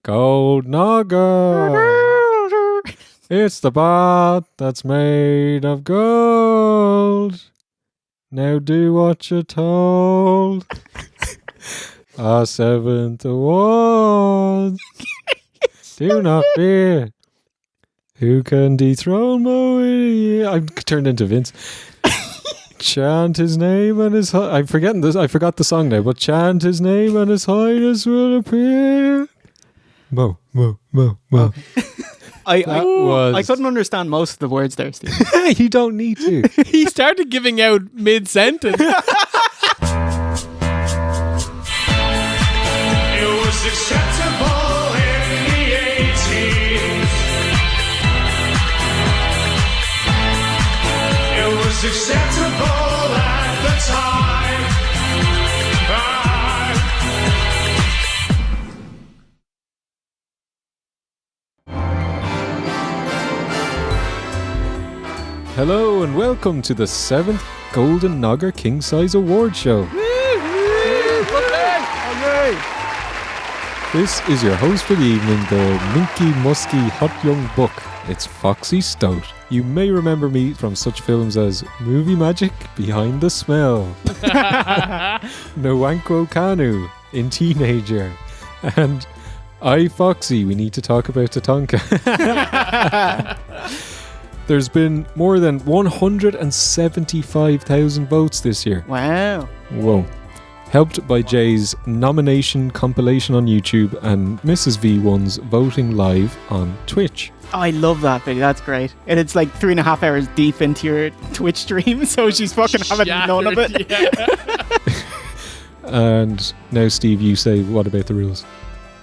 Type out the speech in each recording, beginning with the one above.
Gold Nogger. It's the bot that's made of gold. Now do what you're told. Our 7th award. Do not fear. Who can dethrone Moe? I'm turned into Vince. Chant his name and his... I'm forgetting this. I forgot the song now, but chant his name and his highness will appear. Mo. I couldn't understand most of the words there, Steve. You don't need to. He started giving out mid-sentence. It was acceptable in the 80s. It was acceptable at the time. Hello and welcome to the 7th Golden Nogger Kingsize Award Show. This is your host for the evening, the minky, musky, hot young buck. It's Foxy Stout. You may remember me from such films as Movie Magic, Behind the Smell, Nwankwo Kanu in Teenager, and I, Foxy, we need to talk about Tatanka. There's been more than 175,000 votes this year. Wow. Whoa. Helped by Jay's nomination compilation on YouTube and Mrs. V1's voting live on Twitch. Oh, I love that video. That's great. And it's like 3.5 hours deep into your Twitch stream, so she's fucking having none of it. Yeah. And now, Steve, you say, what about the rules?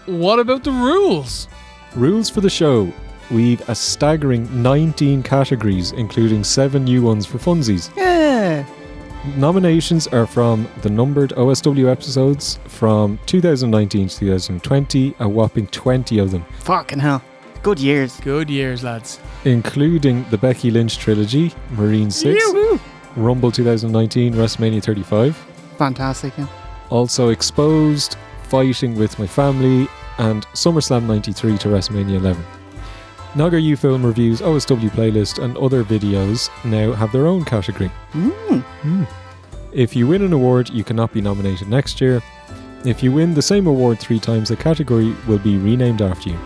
What about the rules? Rules for the show. We've a staggering 19 categories, including 7 new ones for funsies. Yeah. Nominations are from the numbered OSW episodes from 2019 to 2020, a whopping 20 of them. Fucking hell. Good years. Good years, lads. Including the Becky Lynch trilogy, Marine 6, Rumble 2019, WrestleMania 35. Fantastic, yeah. Also Exposed, Fighting with My Family, and SummerSlam 93 to WrestleMania 11. Nogger U Film Reviews, OSW Playlist, and other videos now have their own category. If you win an award, you cannot be nominated next year. If you win the same award 3 times, the category will be renamed after you.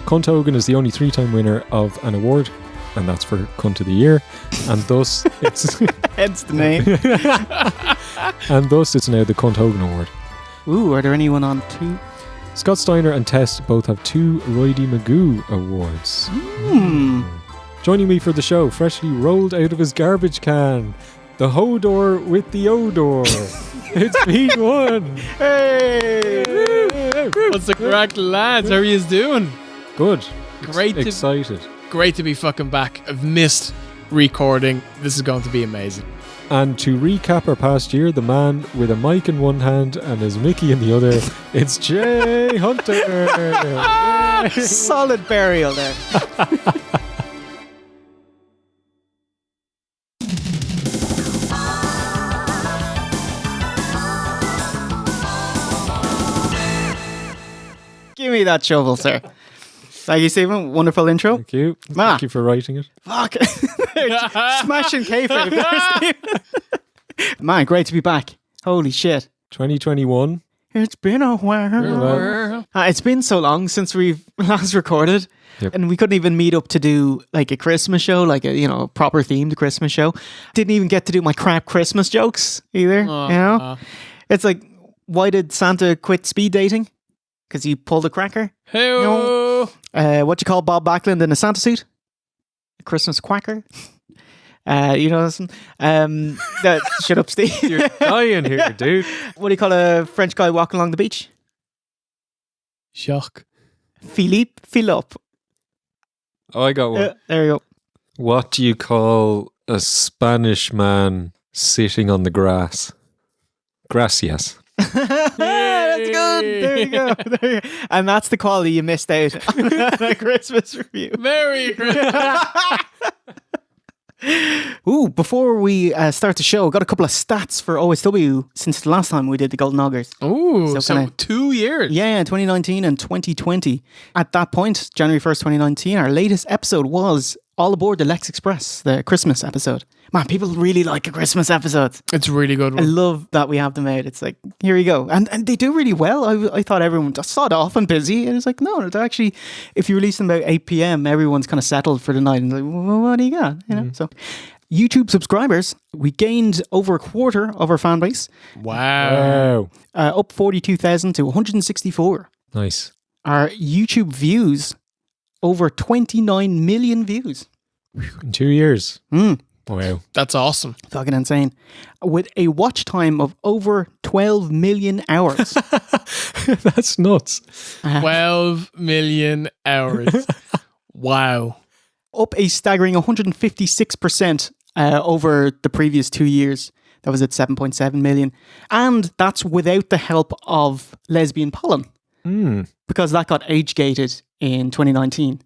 Cunt Hogan is the only 3-time winner of an award, and that's for Cunt of the Year, and thus it's Hence the name. and thus it's now the Cunt Hogan Award. Ooh, are there anyone on 2? Scott Steiner and Tess both have 2 Roidy Magoo awards. Joining me for the show, freshly rolled out of his garbage can, the Hodor with the odor. It's Pete One. Hey! What's the crack, lads? How are you doing? Good. Great. Excited. Great to be fucking back. I've missed recording. This is going to be amazing. And to recap our past year, the man with a mic in one hand and his Mickey in the other, it's Jay Hunter. Solid burial there. Give me that shovel, sir. Thank you, Stephen. Wonderful intro. Thank you. Ma. Thank you for writing it. Fuck. Smashing kayfabe there, Stephen. Man, great to be back. Holy shit. 2021. It's been a while. It's been so long since we've last recorded. Yep. And we couldn't even meet up to do like a Christmas show, like a proper themed Christmas show. Didn't even get to do my crap Christmas jokes either. It's like, why did Santa quit speed dating? Because he pulled a cracker. Hey, What you call Bob Backlund in a Santa suit? A Christmas quacker. Shut up, Steve. You're dying here, dude. What do you call a French guy walking along the beach? Shock. Philippe Philop. Oh, I got one. There you go. What do you call a Spanish man sitting on the grass? Gracias. That's good. There you go. And that's the quality you missed out on a Christmas review. Merry Christmas. Ooh, before we start the show, got a couple of stats for OSW since the last time we did the Golden Noggers. Ooh, so kinda- 2 years. Yeah, 2019 and 2020. At that point, January 1st, 2019, our latest episode was All Aboard the Lex Express, the Christmas episode. Man, people really like a Christmas episode. It's a really good I one. love that we have them out. It's like, here you go. And they do really well. I thought everyone just sawed off and busy. And it's like, no, they're actually, if you release them about 8 p.m., everyone's kind of settled for the night. And like, well, what do you got? You know, so YouTube subscribers, we gained over a quarter of our fan base, Wow. Wow. up 42,000 to 164. Nice. Our YouTube views, over 29 million views. In 2 years. Mm. Wow. That's awesome. Fucking insane. With a watch time of over 12 million hours. That's nuts. 12 million hours. Wow. Up a staggering 156% over the previous 2 years. That was at 7.7 million. And that's without the help of lesbian pollen. Because that got age-gated in 2019.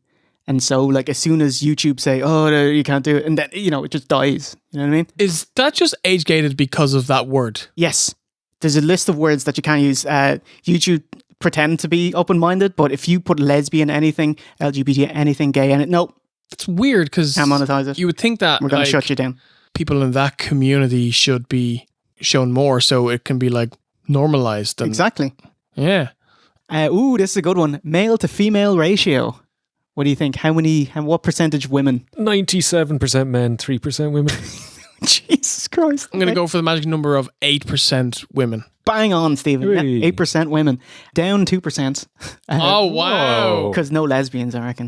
And so, like, as soon as YouTube say, oh, no, you can't do it, and then, you know, it just dies. You know what I mean? Is that just age gated because of that word? Yes. There's a list of words that you can't use. YouTube pretend to be open-minded, but if you put lesbian anything, LGBT anything, gay anything, nope, It's weird because can't monetize it. you would think that We're going like, to shut you down. people in that community should be shown more so it can be like normalized. And, Exactly. Yeah. Ooh, this is a good one. Male to female ratio. What do you think? What percentage women? 97% men, 3% women. Jesus Christ. I'm going to go for the magic number of 8% women. Bang on, Stephen. Hey. 8% women. Down 2%. Oh, wow. Because no lesbians, I reckon.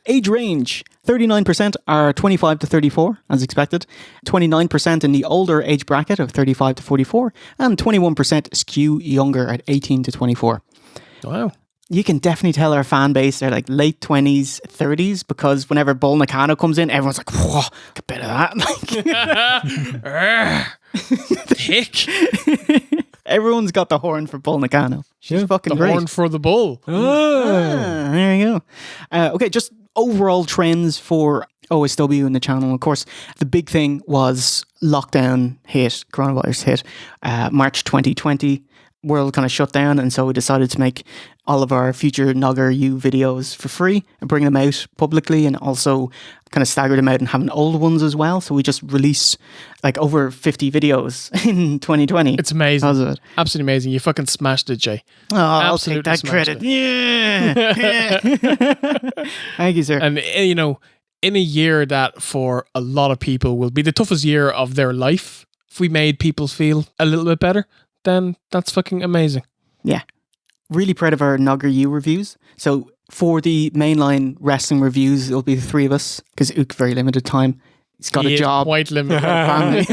Age range. 39% are 25 to 34, as expected. 29% in the older age bracket of 35 to 44. And 21% skew younger at 18 to 24. Wow. You can definitely tell our fan base, they're like late 20s, 30s, because whenever Bull Nakano comes in, everyone's like, whoa, a bit of that. Thick. Everyone's got the horn for Bull Nakano. She's fucking The great. horn for the bull. Ah, there you go. Okay, just overall trends for OSW and the channel. Of course, the big thing was lockdown hit, coronavirus hit, March 2020. World kind of shut down, and so we decided to make all of our future Nogger U videos for free and bring them out publicly, and also kind of stagger them out and having old ones as well. So we just released like over 50 videos in 2020. It's amazing. How's it? Absolutely amazing. You fucking smashed it, Jay. Oh, I'll Absolutely take that smashed credit. it. Yeah. Thank you, sir. And, you know, in a year that for a lot of people will be the toughest year of their life, if we made people feel a little bit better, then that's fucking amazing. Yeah. Really proud of our Nogger U reviews. So for the mainline wrestling reviews, it'll be the three of us because Ook very limited time. He's got He a is job. quite limited. Family.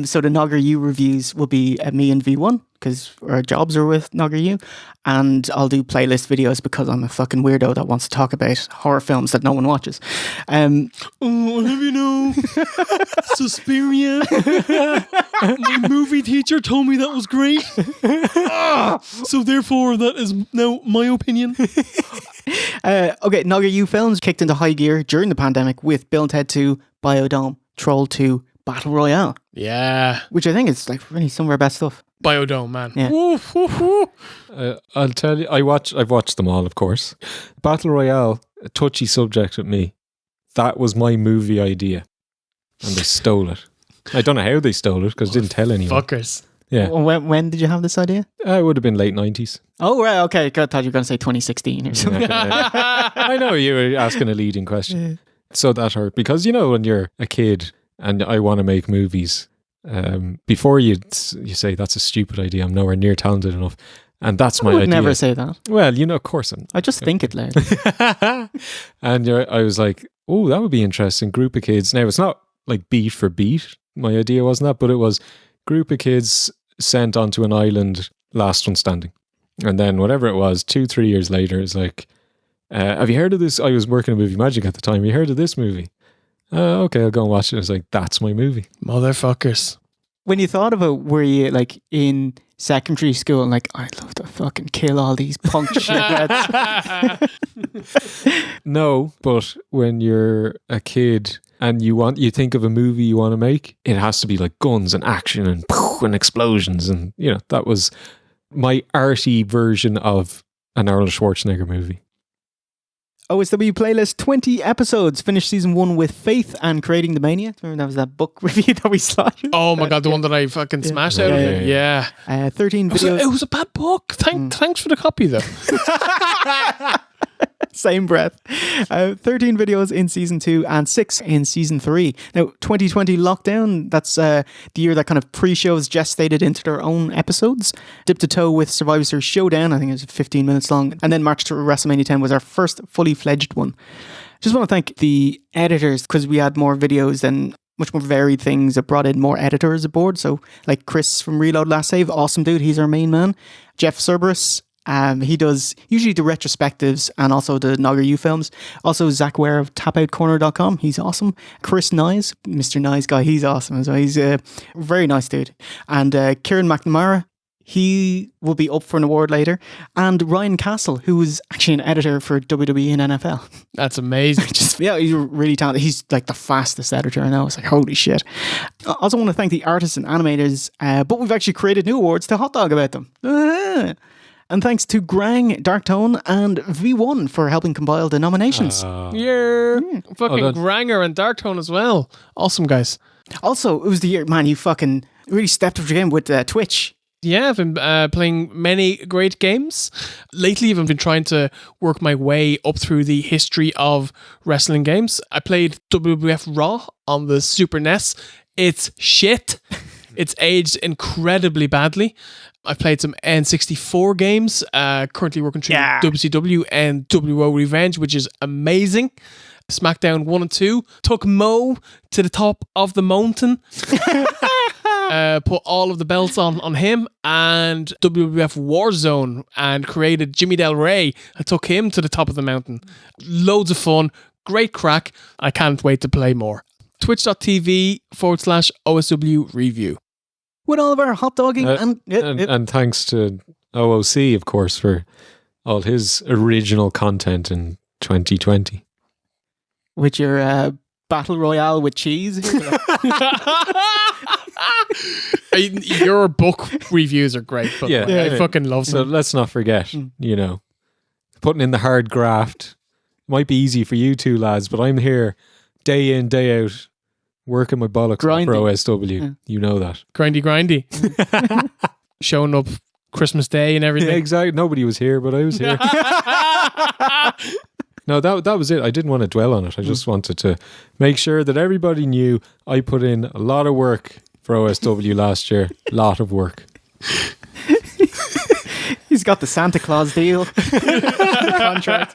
So the Nogger U reviews will be me and V1 because our jobs are with Nogger U, and I'll do playlist videos because I'm a fucking weirdo that wants to talk about horror films that no one watches. Oh, I'll have you know, Suspiria. My movie teacher told me that was great. So therefore, that is now my opinion. Okay, Nogger U Films kicked into high gear during the pandemic with Bill and Ted 2, Biodome, Troll 2, Battle Royale, Yeah. which I think is like really some of our best stuff. Biodome, man. Yeah. Woof, woof, woof. I'll tell you, I've watched them all, of course. Battle Royale, a touchy subject with me. That was my movie idea. And they stole it. I don't know how they stole it because I didn't tell anyone. Fuckers. Yeah. When did you have this idea? It would have been late 90s. Oh, right. Okay. I thought you were going to say 2016 or something. I know you were asking a leading question. So that hurt because, you know, when you're a kid and I want to make movies, before you say that's a stupid idea, I'm nowhere near talented enough. And that's my I would idea. never say that. Well, you know, of course. I just think it loud. And I was like, oh, that would be interesting. Group of kids. Now, it's not like beat for beat. My idea wasn't that, but it was group of kids sent onto an island, last one standing. And then whatever it was, 2-3 years later, it's like, have you heard of this? I was working on Movie Magic at the time. Have you heard of this movie? Okay, I'll go and watch it. It's like, that's my movie. Motherfuckers. When you thought of it, were you like in secondary school and like, I'd love to fucking kill all these punk shitheads? No, but when you're a kid and you think of a movie you want to make, it has to be like guns and action and explosions, and that was my arty version of an Arnold Schwarzenegger movie. OSW playlist 20 episodes. Finished season 1 with Faith and Creating the Mania. Remember that was that book review that we slaughtered? Oh my God, the one that I fucking smashed out of it. Yeah. 13 videos. It was a bad book. Thanks for the copy though. Same breath. 13 videos in season 2 and 6 in season 3. Now, 2020 lockdown, that's the year that kind of pre-shows gestated into their own episodes. Dip to toe with Survivor Series Showdown, I think it was 15 minutes long. And then March to WrestleMania X was our first fully fledged one. Just want to thank the editors, because we had more videos and much more varied things that brought in more editors aboard. So like Chris from Reload Last Save, awesome dude, he's our main man. Jeff Cerberus, he does usually the retrospectives and also the Nogger U films. Also Zach Ware of tapoutcorner.com. He's awesome. Chris Nyes, Mr. Nice Guy, he's awesome as well. He's a very nice dude. And Kieran McNamara, he will be up for an award later. And Ryan Castle, who was actually an editor for WWE and NFL. That's amazing. He's really talented. He's like the fastest editor I know. It's like, holy shit. I also want to thank the artists and animators, but we've actually created new awards to hot dog about them. And thanks to Grang, Darktone, and V1 for helping compile the nominations. Fucking Granger and Darktone as well. Awesome, guys. Also, it was the year, man, you fucking really stepped up your game with Twitch. Yeah, I've been playing many great games. Lately, I've been trying to work my way up through the history of wrestling games. I played WWF Raw on the Super NES. It's shit. It's aged incredibly badly. I've played some N64 games, currently working through WCW and WO Revenge, which is amazing. SmackDown 1 and 2 took Mo to the top of the mountain. Put all of the belts on him, and WWF Warzone, and created Jimmy Del Rey and took him to the top of the mountain. Loads of fun, great crack. I can't wait to play more. Twitch.tv/OSW review. With all of our hot dogging and thanks to OOC, of course, for all his original content in 2020. With your Battle Royale with cheese. Your book reviews are great, but I fucking love them. So let's not forget, putting in the hard graft. Might be easy for you two lads, but I'm here day in, day out, working my bollocks for OSW. Yeah. You know that. Grindy. Showing up Christmas Day and everything. Yeah, exactly. Nobody was here, but I was here. No, that was it. I didn't want to dwell on it. I just wanted to make sure that everybody knew I put in a lot of work for OSW last year. Lot of work. He's got the Santa Claus deal. Contract.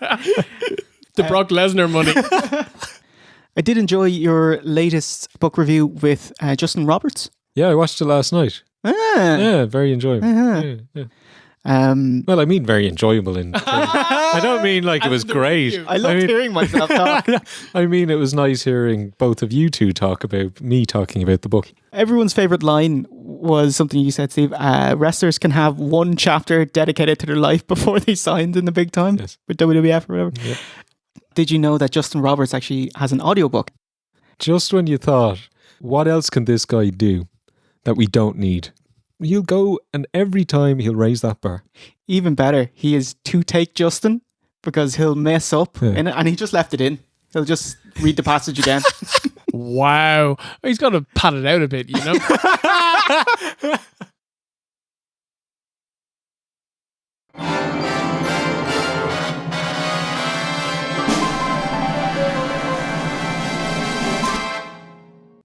The Brock Lesnar money. I did enjoy your latest book review with Justin Roberts. Yeah, I watched it last night. Yeah, very enjoyable. Yeah. Well, I mean very enjoyable. I don't mean like it was great. I loved hearing myself talk. I mean it was nice hearing both of you two talk about me talking about the book. Everyone's favourite line was something you said, Steve. Wrestlers can have one chapter dedicated to their life before they signed in the big time with WWF or whatever. Yeah. Did you know that Justin Roberts actually has an audiobook? Just when you thought, what else can this guy do that we don't need? He'll go and every time he'll raise that bar. Even better, he is to take Justin because he'll mess up in it, and he just left it in. He'll just read the passage again. Wow. He's got to pad it out a bit, you know?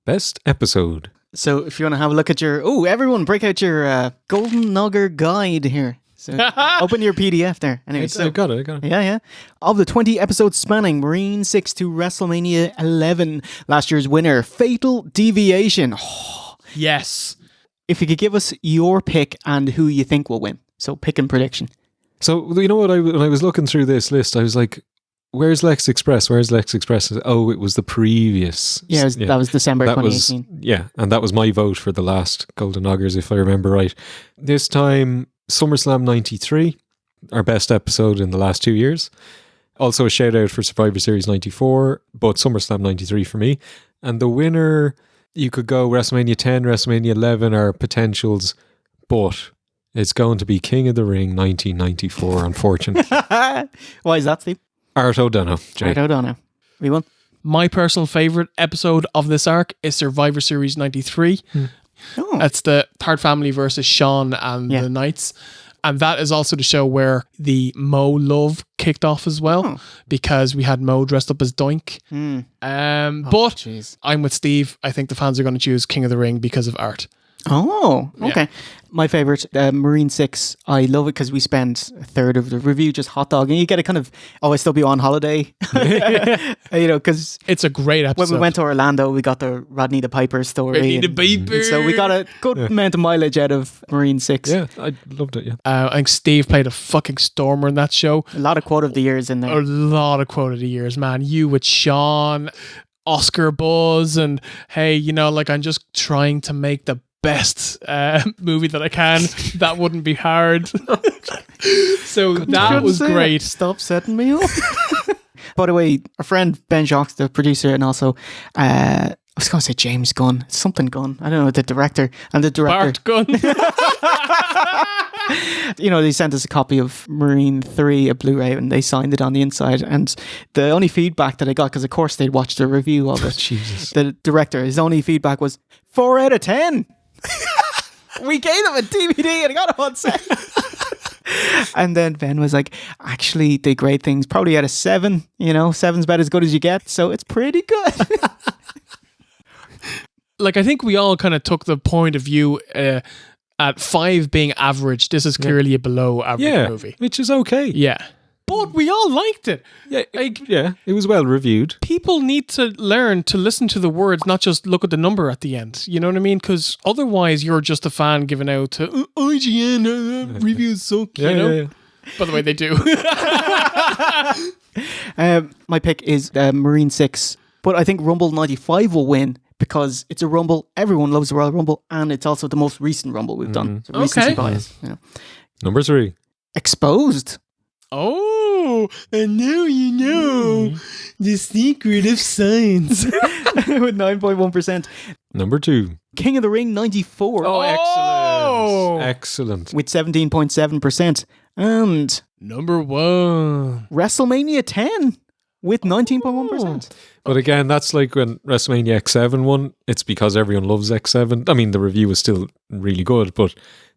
Best episode. So if you want to have a look at your... Oh, everyone break out your Golden Nogger guide here. So open your PDF there. Anyway, I got it. Yeah. Of the 20 episodes spanning Marine 6 to WrestleMania 11, last year's winner, Fatal Deviation. Oh. Yes. If you could give us your pick and who you think will win. So pick and prediction. So, you know what? When I was looking through this list, I was like, Where's Lex Express? Where's Lex Express? Oh, it was the previous. Yeah, that was December That was 2018. and that was my vote for the last Golden Noggers, if I remember right. This time, SummerSlam 93, our best episode in the last 2 years. Also a shout out for Survivor Series 94, but SummerSlam 93 for me. And the winner, you could go WrestleMania 10, WrestleMania 11 are potentials, but it's going to be King of the Ring 1994, unfortunately. Why is that, Steve? Art O'Donoghue, Jay. Art O'Donoghue. We won. My personal favourite episode of this arc is Survivor Series 93. Oh. That's the Third Family versus Sean and the Knights. And that is also the show where the Mo love kicked off as well, because we had Mo dressed up as Doink. But jeez. I'm with Steve. I think the fans are going to choose King of the Ring because of Art. Oh, okay. My favorite, Marine 6. I love it because we spend a third of the review just hot dogging. You get a kind of OSW on holiday. Because It's a great episode. when we went to Orlando, we got the Rodney the Piper story. Rodney the Piper. So we got a good amount of mileage out of Marine 6. Yeah, I loved it, yeah. I think Steve played a fucking stormer in that show. A lot of quote of the years in there. A lot of quote of the years, man. You with Sean, Oscar Buzz, and hey, I'm just trying to make the best movie that I can. That wouldn't be hard. So that was great. Stop setting me up. By the way, our friend Ben Jacques, the producer, and also I was going to say James Gunn. It's something Gunn. I don't know, the director. And the director. Bart Gunn. They sent us a copy of Marine 3, a Blu-ray, and they signed it on the inside. And the only feedback that I got, because of course they'd watched the review of it, Jesus. the director, his only feedback was 4 out of 10. We gave them a DVD and I got it on set. And then Ben was like, actually, the great things probably out of 7. 7's about as good as you get, so it's pretty good. I think we all kind of took the point of view at 5 being average. This is clearly a below average movie. Which is okay. Yeah. But we all liked it. Yeah, it was well reviewed. People need to learn to listen to the words, not just look at the number at the end. You know what I mean? Because otherwise you're just a fan giving out to IGN, reviews suck, Yeah. By the way, they do. My pick is Marine 6, but I think Rumble 95 will win because it's a Rumble. Everyone loves the Royal Rumble, and it's also the most recent Rumble we've done. So recency bias. Number 3. Exposed. Oh, and now you know the secret of science. With 9.1%. Number 2. King of the Ring 94. Oh, excellent. With 17.7%. And Number 1. WrestleMania 10 with 19.1%. But again, that's like when WrestleMania X7 won. It's because everyone loves X7. I mean, the review was still really good, but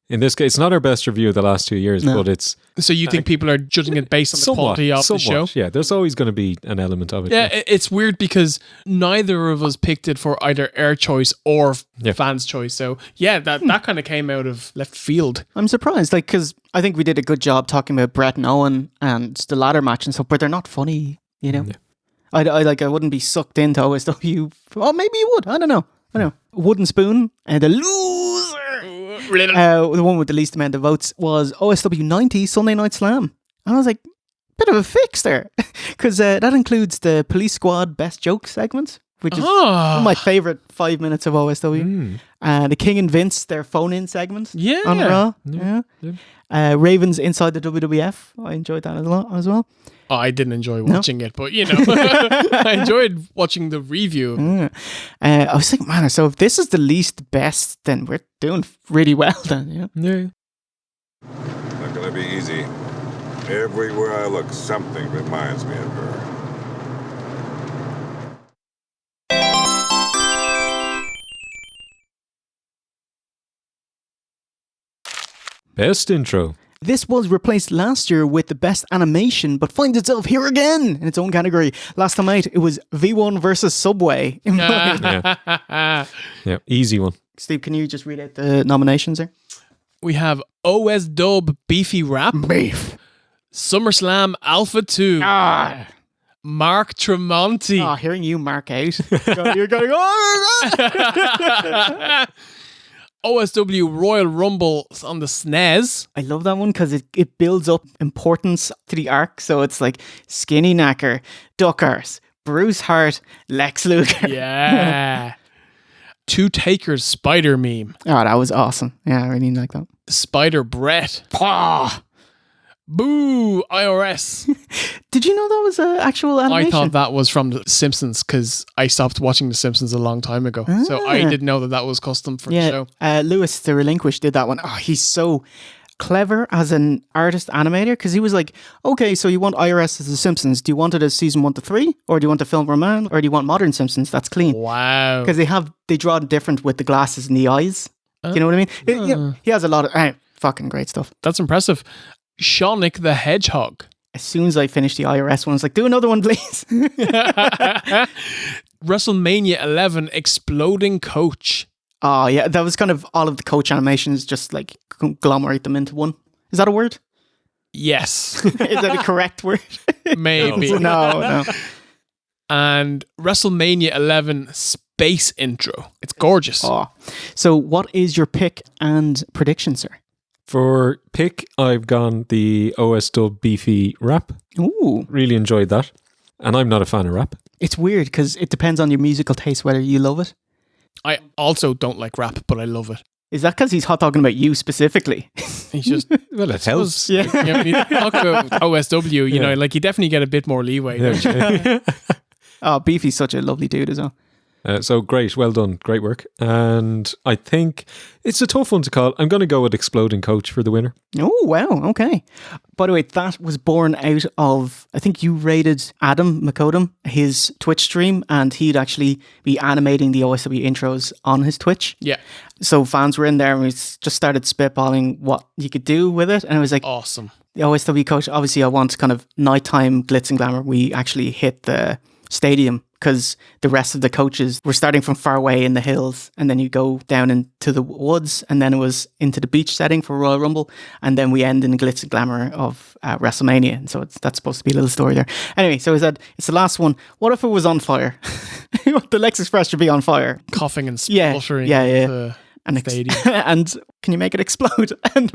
in this case, it's not our best review of the last 2 years, but it's... So you think people are judging it based on the quality of the show? Yeah, there's always going to be an element of it. Yeah, it's weird because neither of us picked it for either our choice or fans' choice. So yeah, that kind of came out of left field. I'm surprised, because I think we did a good job talking about Brett and Owen and the ladder match and stuff, but they're not funny, Yeah. I wouldn't be sucked into OSW. Oh, maybe you would. I don't know. Wooden Spoon and the loser. The one with the least amount of votes was OSW 90 Sunday Night Slam. And I was like, bit of a fix there. Because that includes the Police Squad Best Joke segment, which is one of my favourite 5 minutes of OSW. The King and Vince, their phone-in segment on Raw. Yeah. Ravens Inside the WWF. I enjoyed that as well. Oh, I didn't enjoy watching it, but I enjoyed watching the review. I was thinking, man, so if this is the least best, then we're doing really well then. Yeah. Not gonna be easy. Everywhere I look, something reminds me of her. Best intro. This was replaced last year with the best animation, but finds itself here again in its own category. Last time out, it was V1 versus Subway. Yeah, easy one. Steve, can you just read out the nominations there? We have OS Dub Beefy Rap. Beef. SummerSlam Alpha 2. Mark Tremonti. Oh, hearing you mark out. You're going, oh! OSW Royal Rumble on the SNES. I love that one because it builds up importance to the arc. So it's like Skinny Knacker, Duck Arse, Bruce Hart, Lex Luger. Yeah. Two Takers spider meme. Oh, that was awesome. Yeah, I really like that. Spider Brett. Pah! Boo! IRS. Did you know that was an actual animation? I thought that was from The Simpsons because I stopped watching The Simpsons a long time ago. So I didn't know that was custom for the show. Lewis the Relinquished did that one. Oh, he's so clever as an artist animator because he was like, okay, so you want IRS as The Simpsons. Do you want it as season 1 to 3? Or do you want the film Roman? Or do you want modern Simpsons? That's clean. Wow. Because they draw it different with the glasses and the eyes. You know what I mean? He has a lot of fucking great stuff. That's impressive. Sonic the Hedgehog. As soon as I finished the IRS one, I was like, do another one, please. WrestleMania 11 Exploding Coach. Oh, yeah. That was kind of all of the coach animations, just like conglomerate them into one. Is that a word? Yes. Is that a correct word? Maybe. No. And WrestleMania 11 Space Intro. It's gorgeous. Oh. So what is your pick and prediction, sir? For pick, I've gone the OSW Beefy rap. Ooh. Really enjoyed that. And I'm not a fan of rap. It's weird because it depends on your musical taste whether you love it. I also don't like rap, but I love it. Is that because he's hot talking about you specifically? He's just... Well, it helps. You know, when you talk about OSW, you know, like you definitely get a bit more leeway. Don't you? Oh, Beefy's such a lovely dude as well. So great, well done, great work. And I think it's a tough one to call. I'm going to go with Exploding Coach for the winner. Oh, wow, okay. By the way, that was born out of, I think you rated Adam McKodem, his Twitch stream, and he'd actually be animating the OSW intros on his Twitch. Yeah. So fans were in there and we just started spitballing what you could do with it. And it was like, Awesome. the OSW coach, obviously I want kind of nighttime glitz and glamour. We actually hit the stadium because the rest of the coaches were starting from far away in the hills, and then you go down into the woods, and then it was into the beach setting for Royal Rumble, and then we end in the glitz and glamour of WrestleMania. And so that's supposed to be a little story there. Anyway, so I said, it's the last one. What if it was on fire? The Lex Express should be on fire. Coughing and Yeah, spluttering. yeah. The And, stadium. and can you make it explode? And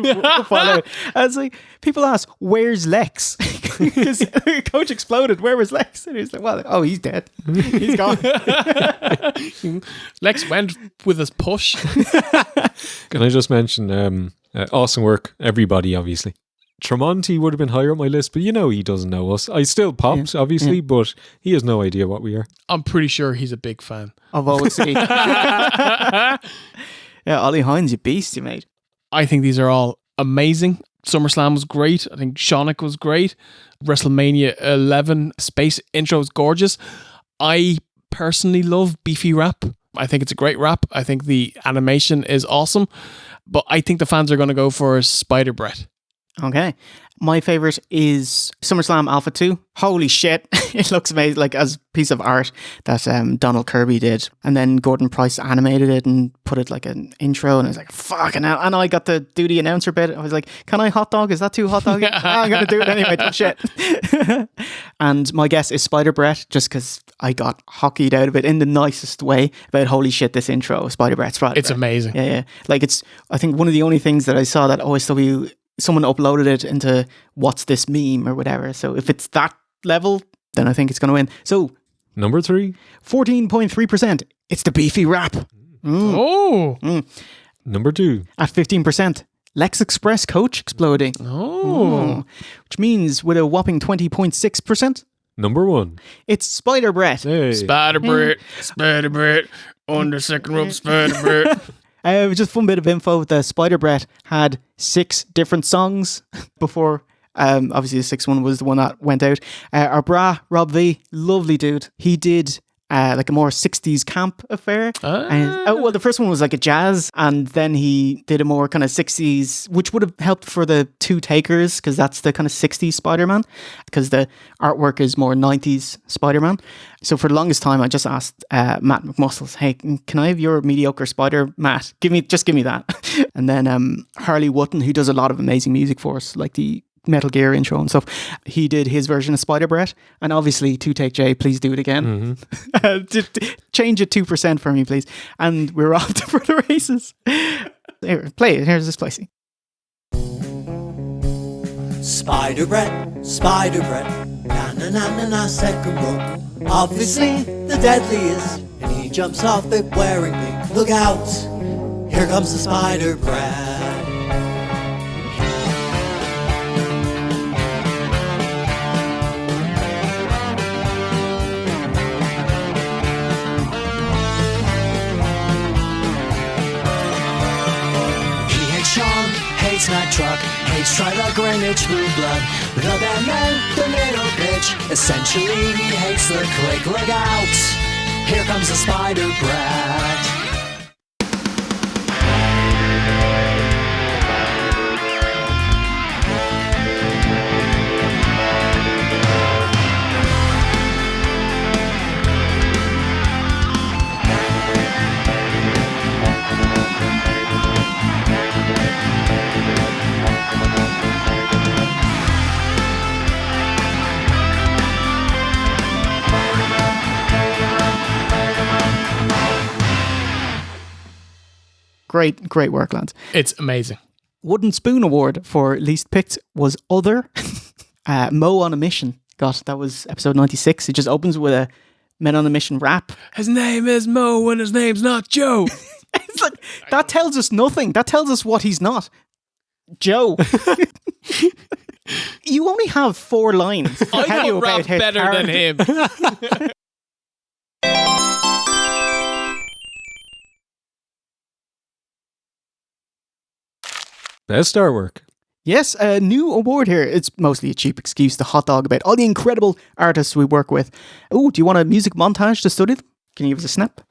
fall out. I was like, people ask, where's Lex? Because coach exploded. Where was Lex? And he's like, well, oh, he's dead. He's gone. Lex went with his push. Can I just mention awesome work, everybody, obviously. Tremonti would have been higher on my list, but you know he doesn't know us. I still popped, obviously, but he has no idea what we are. I'm pretty sure he's a big fan. Of OSC. Yeah, Ollie Hines, you beast, you mate. I think these are all amazing. SummerSlam was great. I think Sonic was great. WrestleMania 11 Space Intro is gorgeous. I personally love Beefy Rap. I think it's a great rap. I think the animation is awesome. But I think the fans are going to go for Spider Brett. Okay. My favorite is SummerSlam Alpha 2. Holy shit. It looks amazing, like as a piece of art that Donald Kirby did. And then Gordon Price animated it and put it like an intro. And I was like, fucking hell. And I got to do the announcer bit. I was like, can I hot dog? Is that too hot dog? I'm going to do it anyway. Tough shit. And my guess is Spider Brett, just because I got hockeyed out of it in the nicest way about holy shit, this intro, Spider Brett. It's amazing. Yeah. Like it's, I think one of the only things that I saw that OSW, someone uploaded it into what's this meme or whatever. So if it's that level, then I think it's going to win. So Number 3. 14.3%. It's the Beefy Rap. Oh. Number 2. At 15%. Lex Express Coach Exploding. Oh. Which means with a whopping 20.6%, Number 1. it's Spider Brett. Hey. Spider Brett, on the second rope, Spider Brett. Just a fun bit of info. The Spider Brett had 6 different songs before. Obviously, the 6th one was the one that went out. Our bra, Rob V, lovely dude. He did like a more 60s camp affair. Well, the first one was like a jazz, and then he did a more kind of 60s, which would have helped for the Two Takers, because that's the kind of 60s Spider-Man, because the artwork is more 90s Spider-Man. So for the longest time, I just asked Matt McMuscles, hey, can I have your mediocre Spider, Matt? Give me that. And then Harley Wotton, who does a lot of amazing music for us, like the Metal Gear intro and stuff. He did his version of Spider Brett, and obviously 2Take-J, please do it again. Just change it 2% for me, please. And we're off to for the races. Here, play it. Here's this placing. Spider Brett, na na na na na, second row. Obviously the deadliest, and he jumps off it wearing pink. Look out, here comes the Spider Brett. He hates Sean, hates Mack Truck, hates Trilock, Greenwich, Blue Blood, the Batman, the little bitch. Essentially, he hates the clique. Look out! Here comes the Spider Brat. Great work, lads. It's amazing. Wooden Spoon Award for least picked was Other. Mo on a Mission. That was episode 96. It just opens with a Men on a Mission rap. His name is Mo and his name's not Joe. It's like, that tells us nothing. That tells us what he's not. Joe. You only have 4 lines. to I tell you know about rap his better than character. him. Best artwork. Yes, a new award here. It's mostly a cheap excuse to hot dog about all the incredible artists we work with. Oh, do you want a music montage to study them? Can you give us a snap?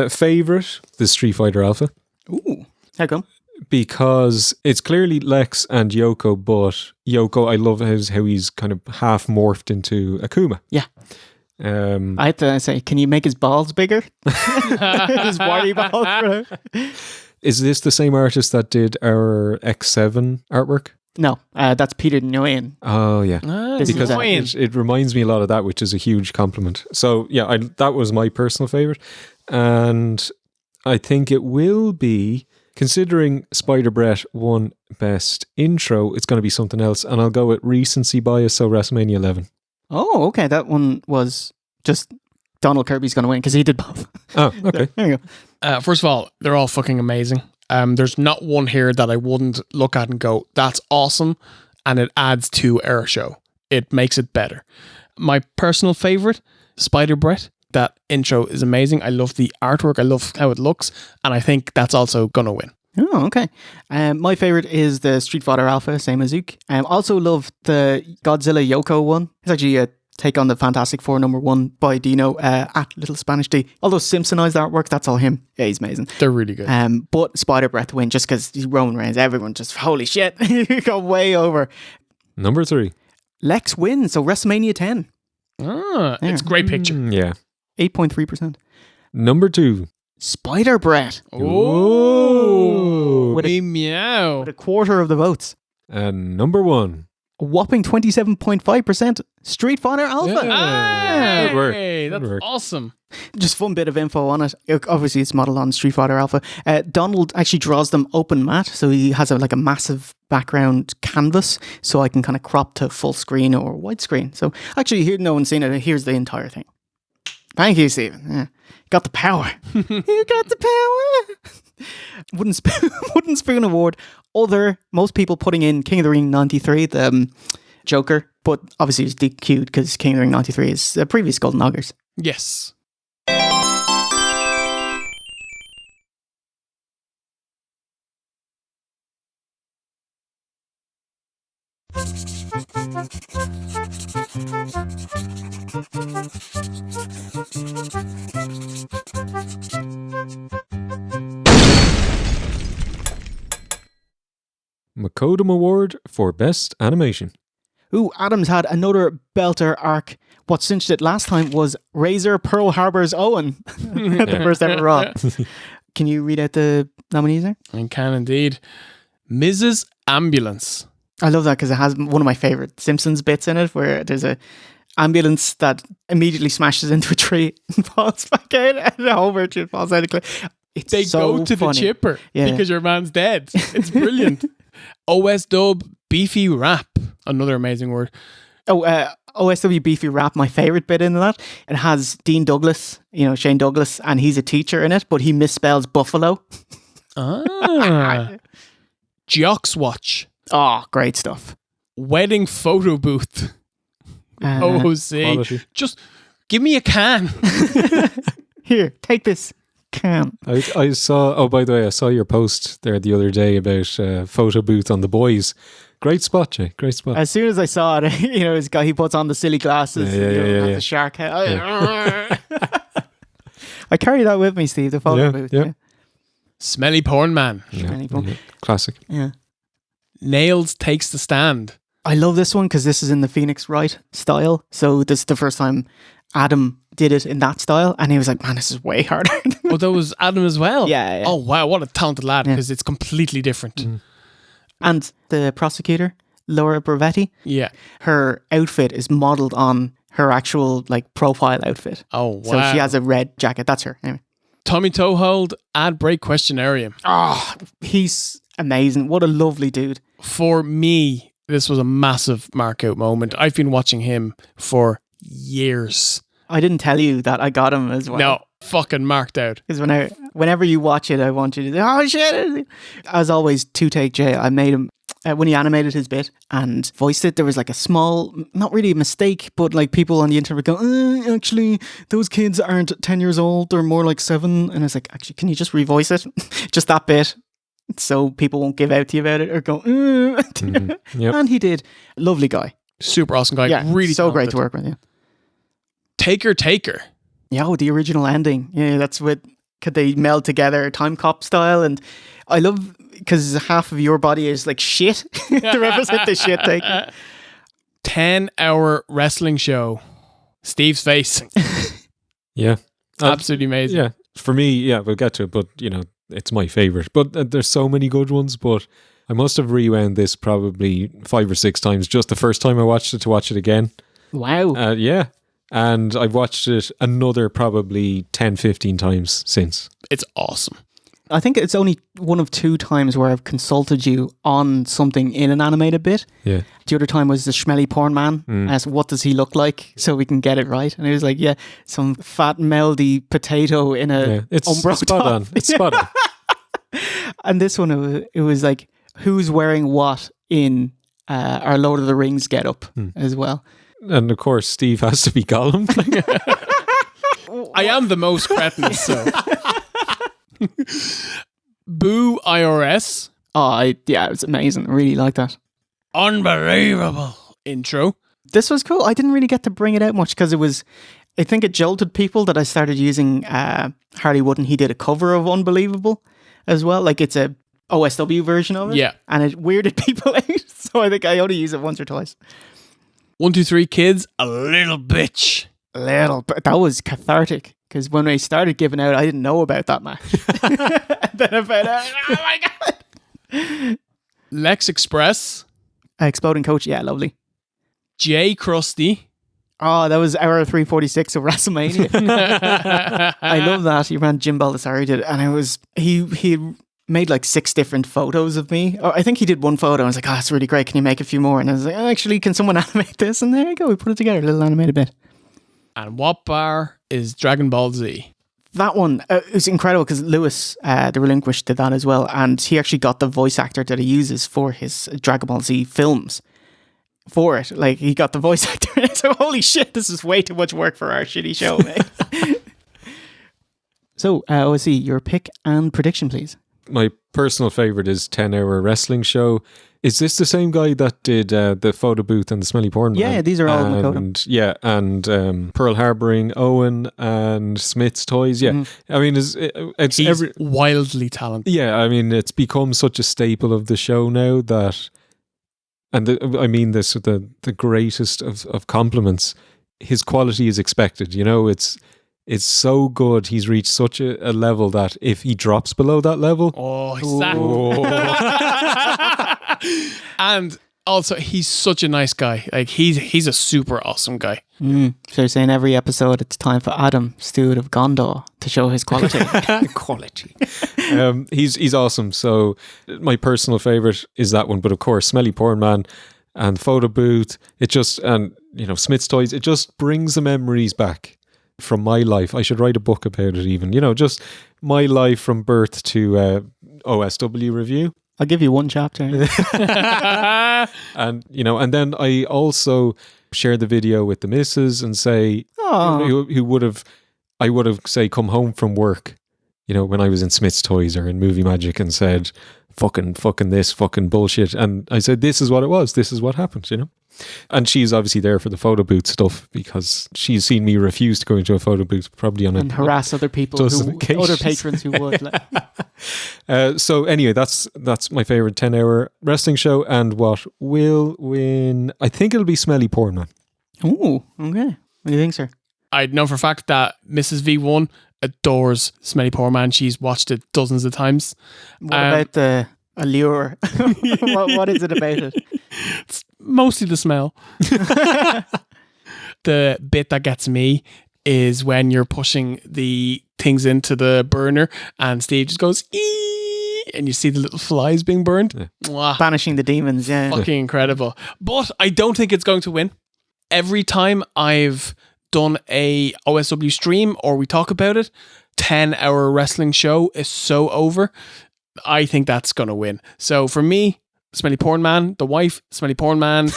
Favorite, the Street Fighter Alpha. Ooh, how come? because it's clearly Lex and Yoko, but Yoko, I love how he's kind of half morphed into Akuma. Yeah. I had to say, can you make his balls bigger? His warty balls. Is this the same artist that did our X7 artwork? No, that's Peter Nguyen. Oh, yeah. This Because is it reminds me a lot of that, which is a huge compliment. So, yeah, that was my personal favourite. And I think it will be, considering Spider Brett won Best Intro, it's going to be something else. And I'll go with recency bias, so WrestleMania 11. Oh, okay. That one was just Donald Kirby's going to win because he did both. Oh, okay. There you go. First of all, they're all fucking amazing. There's not one here that I wouldn't look at and go, that's awesome, and it adds to our show. It makes it better. My personal favourite, Spider Brett. That intro is amazing. I love the artwork. I love how it looks, and I think that's also going to win. Oh, okay. My favourite is the Street Fighter Alpha, same as Zook. I also love the Godzilla Yoko one. It's actually a take on the Fantastic Four #1 by Dino at Little Spanish D. Although Simpsonized artwork, that's all him. Yeah, he's amazing. They're really good. But Spider Breath win just because he's Roman Reigns. Everyone just, holy shit, he got way over. Number 3. Lex wins, so WrestleMania 10. It's a great picture. Yeah. 8.3%. Number 2. Spider Breath. Oh, With a- meow. With a quarter of the votes. And number 1. A whopping 27.5%. Street Fighter Alpha. Yeah. Good work. Hey, Good that's work. awesome. Just fun bit of info on it. Obviously, it's modeled on Street Fighter Alpha. Donald actually draws them open matte, so he has a massive background canvas, so I can kind of crop to full screen or widescreen. So actually, here, no one's seen it. Here's the entire thing. Thank you, Stephen. Yeah. Got the power. You got the power. Wooden Spoon Award. Most people putting in King of the Ring 93, the Joker, but obviously it's DQ'd because King of the Ring 93 is a previous Golden Noggers. Yes. McKodem Award for Best Animation. Ooh, Adams had another belter arc. What cinched it last time was Razor Pearl Harbor's Owen. The first ever Raw. Can you read out the nominees there? I can indeed. Mrs. Ambulance. I love that because it has one of my favorite Simpsons bits in it where there's a ambulance that immediately smashes into a tree and falls back out and a whole virtue falls out of the cliff. It's They so go to funny. the chipper Yeah. because your man's dead. It's brilliant. OSW Beefy Rap. Another amazing word. Oh, OSW Beefy Rap, my favorite bit in that. It has Dean Douglas, Shane Douglas, and he's a teacher in it, but he misspells buffalo. Jocks Watch. Oh, great stuff. Wedding Photo Booth. OC. Quality. Just give me a can. Here, take this can. I saw, oh, by the way, I saw your post there the other day about photo booth on The Boys. Great spot, Jay. Great spot. As soon as I saw it, his guy, he puts on the silly glasses, Yeah. the shark head. I carry that with me, Steve, the photo booth. yeah. Smelly Porn Man. Any fun? Yeah. Classic. Yeah. Nails Takes the Stand. I love this one because this is in the Phoenix Wright style. So this is the first time Adam did it in that style. And he was like, man, this is way harder. Oh, that was Adam as well? Yeah. Oh, wow. What a talented lad Yeah. because it's completely different. And the prosecutor, Laura Bravetti, Yeah. her outfit is modeled on her actual profile outfit. Oh, wow. So she has a red jacket. That's her. Anyway. Tommy Toehold, Ad Break Questionarium. Oh, he's amazing. What a lovely dude. For me, this was a massive mark-out moment. I've been watching him for years. I didn't tell you that I got him as well. No, fucking marked out. Because whenever you watch it, I want you to say, oh shit. As always, 2-take Jay, I made him, when he animated his bit and voiced it, there was a small, not really a mistake, but people on the internet go, actually, those kids aren't 10 years old, they're more like 7. And I was like, actually, can you just revoice it? Just that bit. So people won't give out to you about it or go, Yep. And he did. Lovely guy. Super awesome guy. Yeah, Really so great talented. to work with. Yeah. Taker. Yeah, the original ending. Yeah, that's what could they meld together, Time Cop style. And I love because half of your body is like shit to represent the shit taking. 10-hour wrestling show. Steve's face. Yeah. Absolutely amazing. Yeah. For me, yeah, we'll get to it, but, it's my favorite. But there's so many good ones, but I must have rewound this probably 5 or 6 times. Just the first time I watched it to watch it again. Wow. Yeah. And I've watched it another probably 10, 15 times since. It's awesome. I think it's only one of 2 times where I've consulted you on something in an animated bit. Yeah. The other time was the Schmelly Porn Man. Asked, what does he look like so we can get it right? And he was like, yeah, some fat, meldy potato in a It's Umbro spot top. on. It's spot on. And this one, it was like, who's wearing what in our Lord of the Rings getup as well. And of course, Steve has to be Gollum. I am the most cretin, so. Boo IRS. Oh, it was amazing. I really like that. Unbelievable intro. This was cool. I didn't really get to bring it out much because I think it jolted people that I started using Harley Wood, and he did a cover of Unbelievable as well. Like it's a OSW version of it. Yeah. And it weirded people out. So I think I only use it once or twice. 1, 2, 3 kids, a little bitch. But that was cathartic because when I started giving out, I didn't know about that match. And then I found out, oh my God. Lex Express. Exploding Coach, yeah, lovely. J Krusty. Oh, that was hour 346 of WrestleMania. I love that. He ran Jim Baldessari did, and he made like 6 different photos of me. Oh, I think he did one photo and I was like, oh, that's really great. Can you make a few more? And I was like, oh, actually, can someone animate this? And there you go. We put it together, a little animated bit. And what bar is Dragon Ball Z? That one, it was incredible because Lewis, the Relinquished, did that as well. And he actually got the voice actor that he uses for his Dragon Ball Z films for it. Like, he got the voice actor. And I was like, holy shit, this is way too much work for our shitty show, mate. So, OSC, your pick and prediction, please. My personal favorite is 10-hour wrestling show. Is this the same guy that did the photo booth and the smelly porn? Yeah, man? these are all McKodem. Yeah, and Pearl Harboring, Owen, and Smith's Toys. Yeah, I mean, it's He's wildly talented. Yeah, I mean, it's become such a staple of the show now that, and I mean this with the greatest of compliments. His quality is expected. It's so good. He's reached such a level that if he drops below that level, and also he's such a nice guy. Like he's a super awesome guy. So you're saying every episode it's time for Adam, Stewart of Gondor, to show his quality. Quality. He's awesome. So my personal favorite is that one. But of course, Smelly Porn Man and Photo Booth. Smith's Toys. It just brings the memories back from my life. I should write a book about it even. Just my life from birth to OSW review. I'll give you one chapter. And then I also share the video with the missus and say, who would have say come home from work, when I was in Smith's Toys or in Movie Magic, and said, fucking this, fucking bullshit. And I said, this is what it was. This is what happened, And she's obviously there for the photo booth stuff because she's seen me refuse to go into a photo booth, probably and harass other people, other patrons who would. So anyway, that's my favorite 10-hour wrestling show, and what will win? I think it'll be Smelly Porn Man. Oh, okay. What do you think, sir? I know for a fact that Mrs. V1 adores Smelly Porn Man. She's watched it dozens of times. What about the allure? what is it about it? It's mostly the smell. The bit that gets me is when you're pushing the things into the burner and Steve just goes, ee, and you see the little flies being burned. Yeah. Mwah. Banishing the demons, yeah. Fucking incredible. But I don't think it's going to win. Every time I've done a OSW stream or we talk about it, 10-hour wrestling show is so over. I think that's going to win. So for me, Smelly Porn Man, the wife, Smelly Porn Man,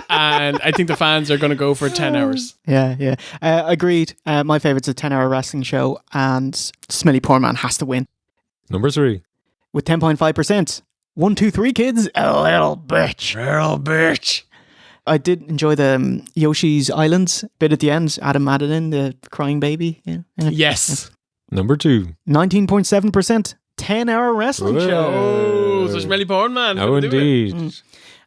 and I think the fans are going to go for 10 hours. Yeah. Agreed. My favourite's a 10-hour wrestling show, and Smelly Porn Man has to win. Number 3. With 10.5%. 1, 2, 3, kids. A little bitch. Little bitch. I did enjoy the Yoshi's Islands bit at the end. Adam added in the crying baby. Yeah. Yes. Number 2. 19.7%. 10-hour wrestling show. Oh, so Schmelly Porn Man. Oh, Gonna do it. indeed.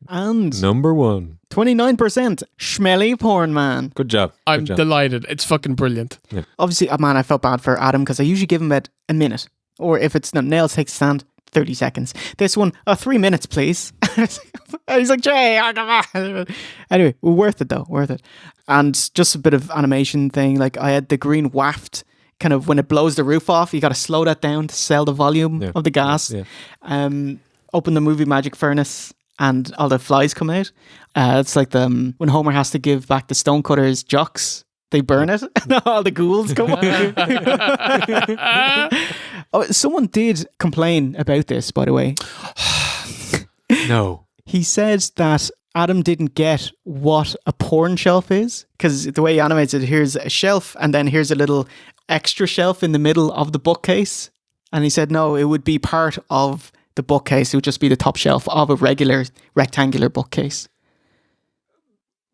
And Number 1. 29% Schmelly Porn Man. Good job. I'm Good job. delighted. It's fucking brilliant. Obviously, man, I felt bad for Adam because I usually give him about a minute. Or if it's nails take a stand, 30 seconds. This one, 3 minutes, please. He's like, Jay, come on. Anyway, worth it though, worth it. And just a bit of animation thing. Like I had the green waft, kind of when it blows the roof off, you got to slow that down to sell the volume of the gas. Yeah. Open the movie magic furnace and all the flies come out. It's like when Homer has to give back the Stonecutter's jocks. They burn it and all the ghouls come out. Oh, someone did complain about this, by the way. No. He said that Adam didn't get what a porn shelf is because the way he animates it, here's a shelf and then here's a little extra shelf in the middle of the bookcase. And he said, no, it would be part of the bookcase. It would just be the top shelf of a regular rectangular bookcase.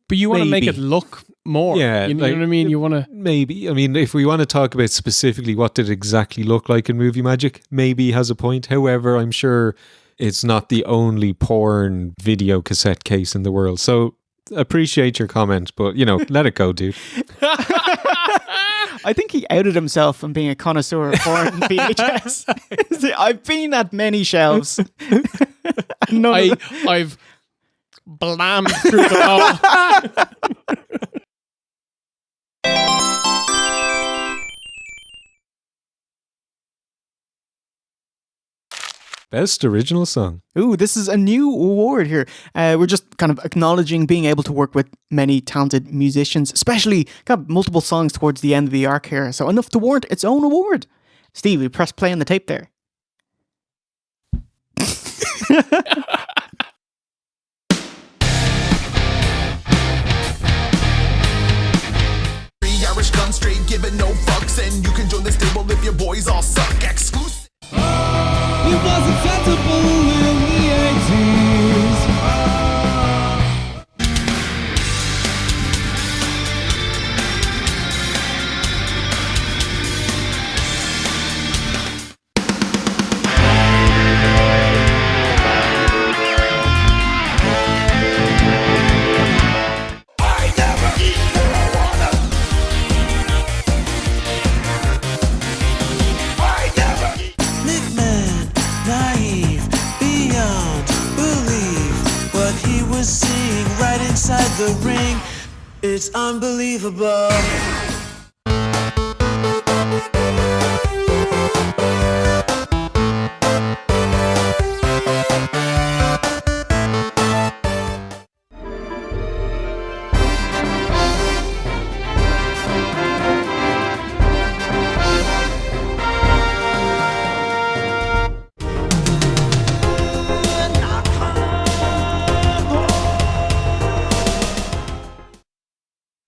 But you want to make Maybe. it look more. Yeah, You know like- what I mean? You want to... Maybe. I mean, if we want to talk about specifically what did it exactly look like in Movie Magic, maybe he has a point. However, I'm sure it's not the only porn video cassette case in the world. So appreciate your comment, but, let it go, dude. I think he outed himself from being a connoisseur of porn VHS. I've been at many shelves. I've blammed through the whole... Best original song. Ooh, this is a new award here. We're just kind of acknowledging being able to work with many talented musicians, especially got multiple songs towards the end of the arc here. So enough to warrant its own award. Steve, we press play on the tape there. Irish gun straight, giving no fucks, and you can join this table if your boys all suck. Exclusive. It was acceptable in the 80s. I never eat marijuana. I never eat. McMahon, naive, beyond belief. What he was seeing right inside the ring, it's unbelievable.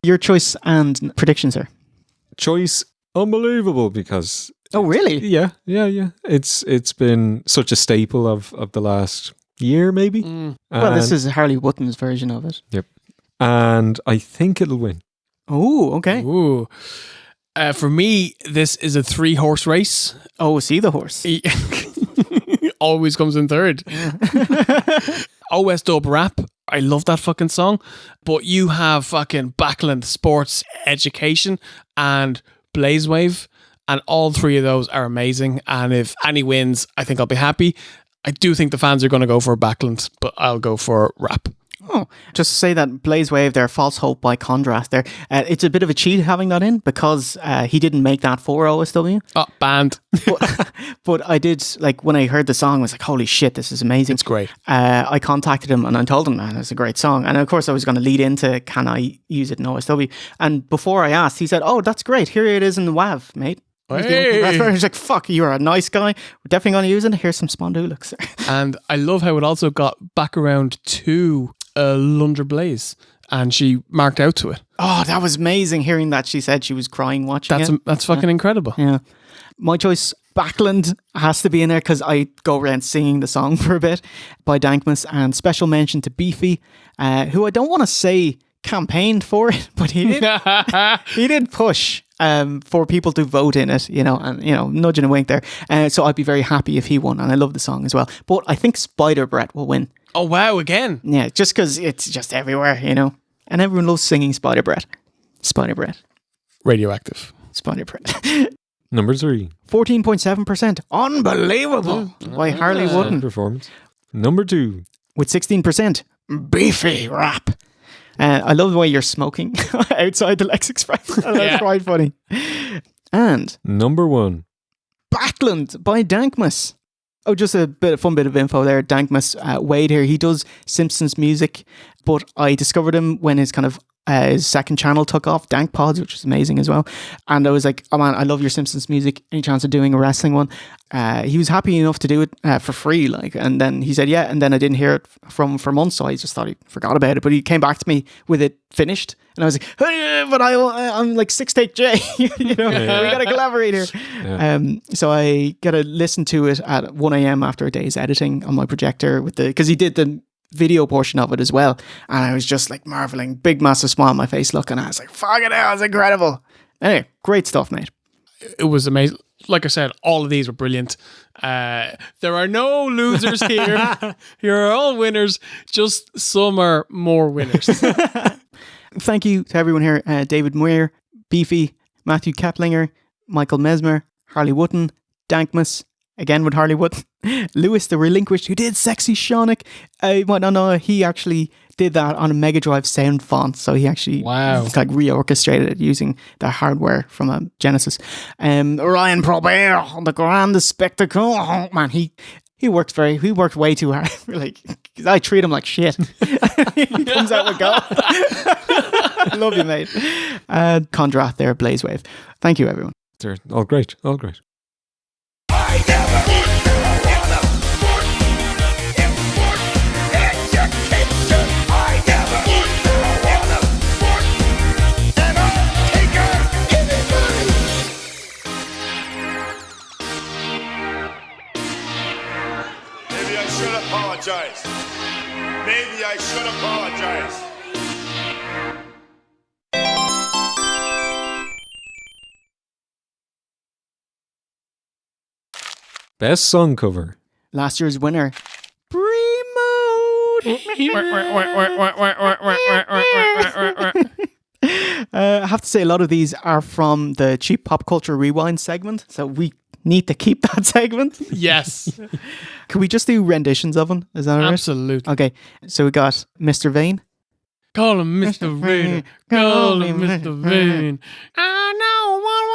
Your choice and prediction, sir. Choice unbelievable because Oh, really? yeah. It's been such a staple of the last year, maybe. Well, this And- is Harley Wotton's version of it. and I think it'll win. Oh, okay. Ooh. For me, this is a 3-horse race. Oh, see the horse. He always comes in third. OSW Rap. I love that fucking song. But you have fucking Backland Sports Education and Blazewave. And all three of those are amazing. And if Annie wins, I think I'll be happy. I do think the fans are going to go for Backland, but I'll go for Rap. Oh, just to say that Blazewave there, False Hope by contrast there. It's a bit of a cheat having that in because he didn't make that for OSW. Oh, banned. But I did, like, when I heard the song, I was like, holy shit, this is amazing. It's great. I contacted him and I told him, man, it's a great song. And of course, I was going to lead into, can I use it in OSW? And before I asked, he said, oh, that's great. Here it is in the WAV, mate. Hey. I was like, fuck, you're a nice guy. We're definitely going to use it. Here's some Spondulux. And I love how it also got back around to Lunder Blaze. And she marked out to it. Oh, that was amazing hearing that. She said she was crying watching it. That's fucking incredible. Yeah. My choice, Backland, has to be in there because I go around singing the song for a bit by Dankmas. And special mention to Beefy, who I don't want to say campaigned for it, but he did. He did push for people to vote in it, and nudging a wink there. So I'd be very happy if he won, and I love the song as well. But I think Spider Brett will win. Oh wow! Again. Yeah, just because it's just everywhere, and everyone loves singing Spider Brett. Spider Brett. Radioactive. Spider Brett. Number 3. 14.7%. Unbelievable. By Harley Wooden. Performance. Number 2. With 16%. Beefy rap. I love the way you're smoking outside the Lex Express. That's quite funny. And Number 1. Backland by Dankmas. Oh, just a fun bit of info there. Dankmas, Wade here, he does Simpsons music, but I discovered him when his kind of his second channel took off, Dank Pods, which is amazing as well. And I was like, oh man, I love your Simpsons music. Any chance of doing a wrestling one? He was happy enough to do it for free, and then he said, yeah, and then I didn't hear it for months, so I just thought he forgot about it. But he came back to me with it finished, and I was like, hey, but I'm like 6 take J, we got to collaborate here. Yeah. So I got to listen to it at 1 a.m. after a day's editing on my projector because he did the video portion of it as well, and I was just like marveling, big massive smile on my face look, and I was like, fuck it, that was incredible. Anyway, great stuff, mate. It was amazing. Like I said, all of these were brilliant. There are no losers here. You're all winners, just some are more winners. Thank you to everyone here. David Muir, Beefy, Matthew Keplinger, Michael Mesmer, Harley Wooden, Dankmas, again with Harley Wood, Lewis the Relinquished, who did Sexy Shonic. You might not know, he actually did that on a Mega Drive sound font, so he actually like reorchestrated it using the hardware from a Genesis. Ryan Probert on the Grand Spectacle. Oh man, he worked way too hard. Like, I treat him like shit. He comes out with gold. Love you, mate. Condrath there, Blaze Wave. Thank you, everyone. They're all great, all great. Maybe I should apologize. Best song cover. Last year's winner, Primo. I have to say, a lot of these are from the Cheap Pop Culture Rewind segment, so we need to keep that segment. Yes. Could we just do renditions of them? Is that all right? Absolutely. Okay, so we got Mr. Vane. Call him Mr. Vane. Call him Mr. Vane. I know what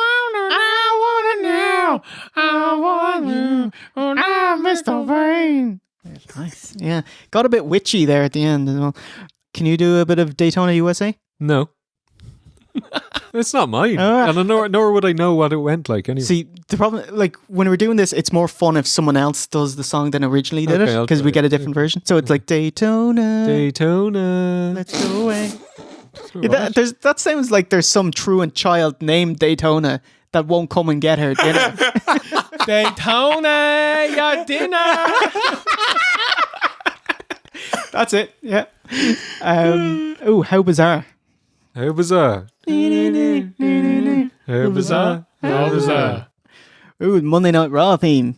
I want you. Oh, now, Mr. Vane. Nice. Yeah. Got a bit witchy there at the end as well. Can you do a bit of Daytona USA? No. It's not mine. And nor would I know what it went like anyway. See, the problem, like, when we're doing this, it's more fun if someone else does the song than originally did it, because we get a different version. So it's like Daytona, let's go away. Yeah, that sounds like there's some truant child named Daytona that won't come and get her dinner. Daytona, your dinner. That's it. Yeah. Oh, how bizarre. How bizarre. How bizarre. How bizarre. Ooh, Monday Night Raw theme.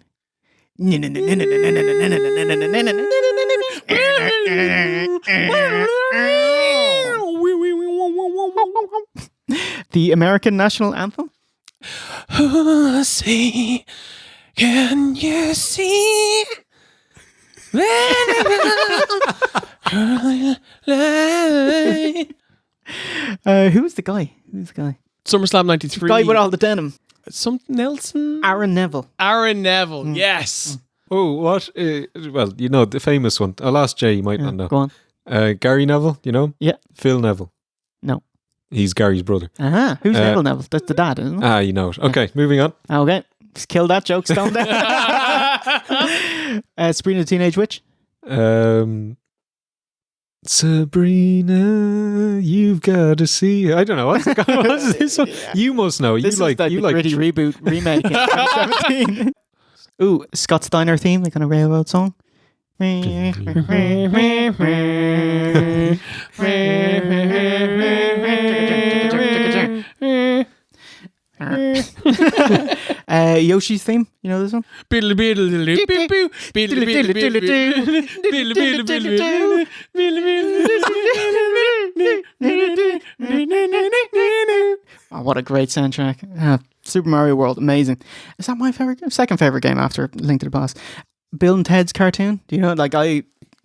The American National Anthem. See, can you see? Who's the guy? SummerSlam 93. Guy with all the denim. Something Nelson? Aaron Neville. Yes. Oh, what? Well, the famous one. I'll ask Jay, you might not know. Go on. Gary Neville, you know? Yeah. Phil Neville. No. He's Gary's brother. Who's Neville Neville? That's the dad, isn't it? You know it. Okay, moving on. Okay. Just kill that joke, Stone there. Sabrina the Teenage Witch. Sabrina, you've got to see. I don't know. What's this one? You must know. This is like the gritty reboot remake in 2017. Ooh, Scott Steiner theme, the kind of railroad song. Yoshi's theme. You know this one? Oh, what a great soundtrack. Super Mario World, amazing. Is that my second favorite game after Link to the Past? Bill and Ted's cartoon. Do you know?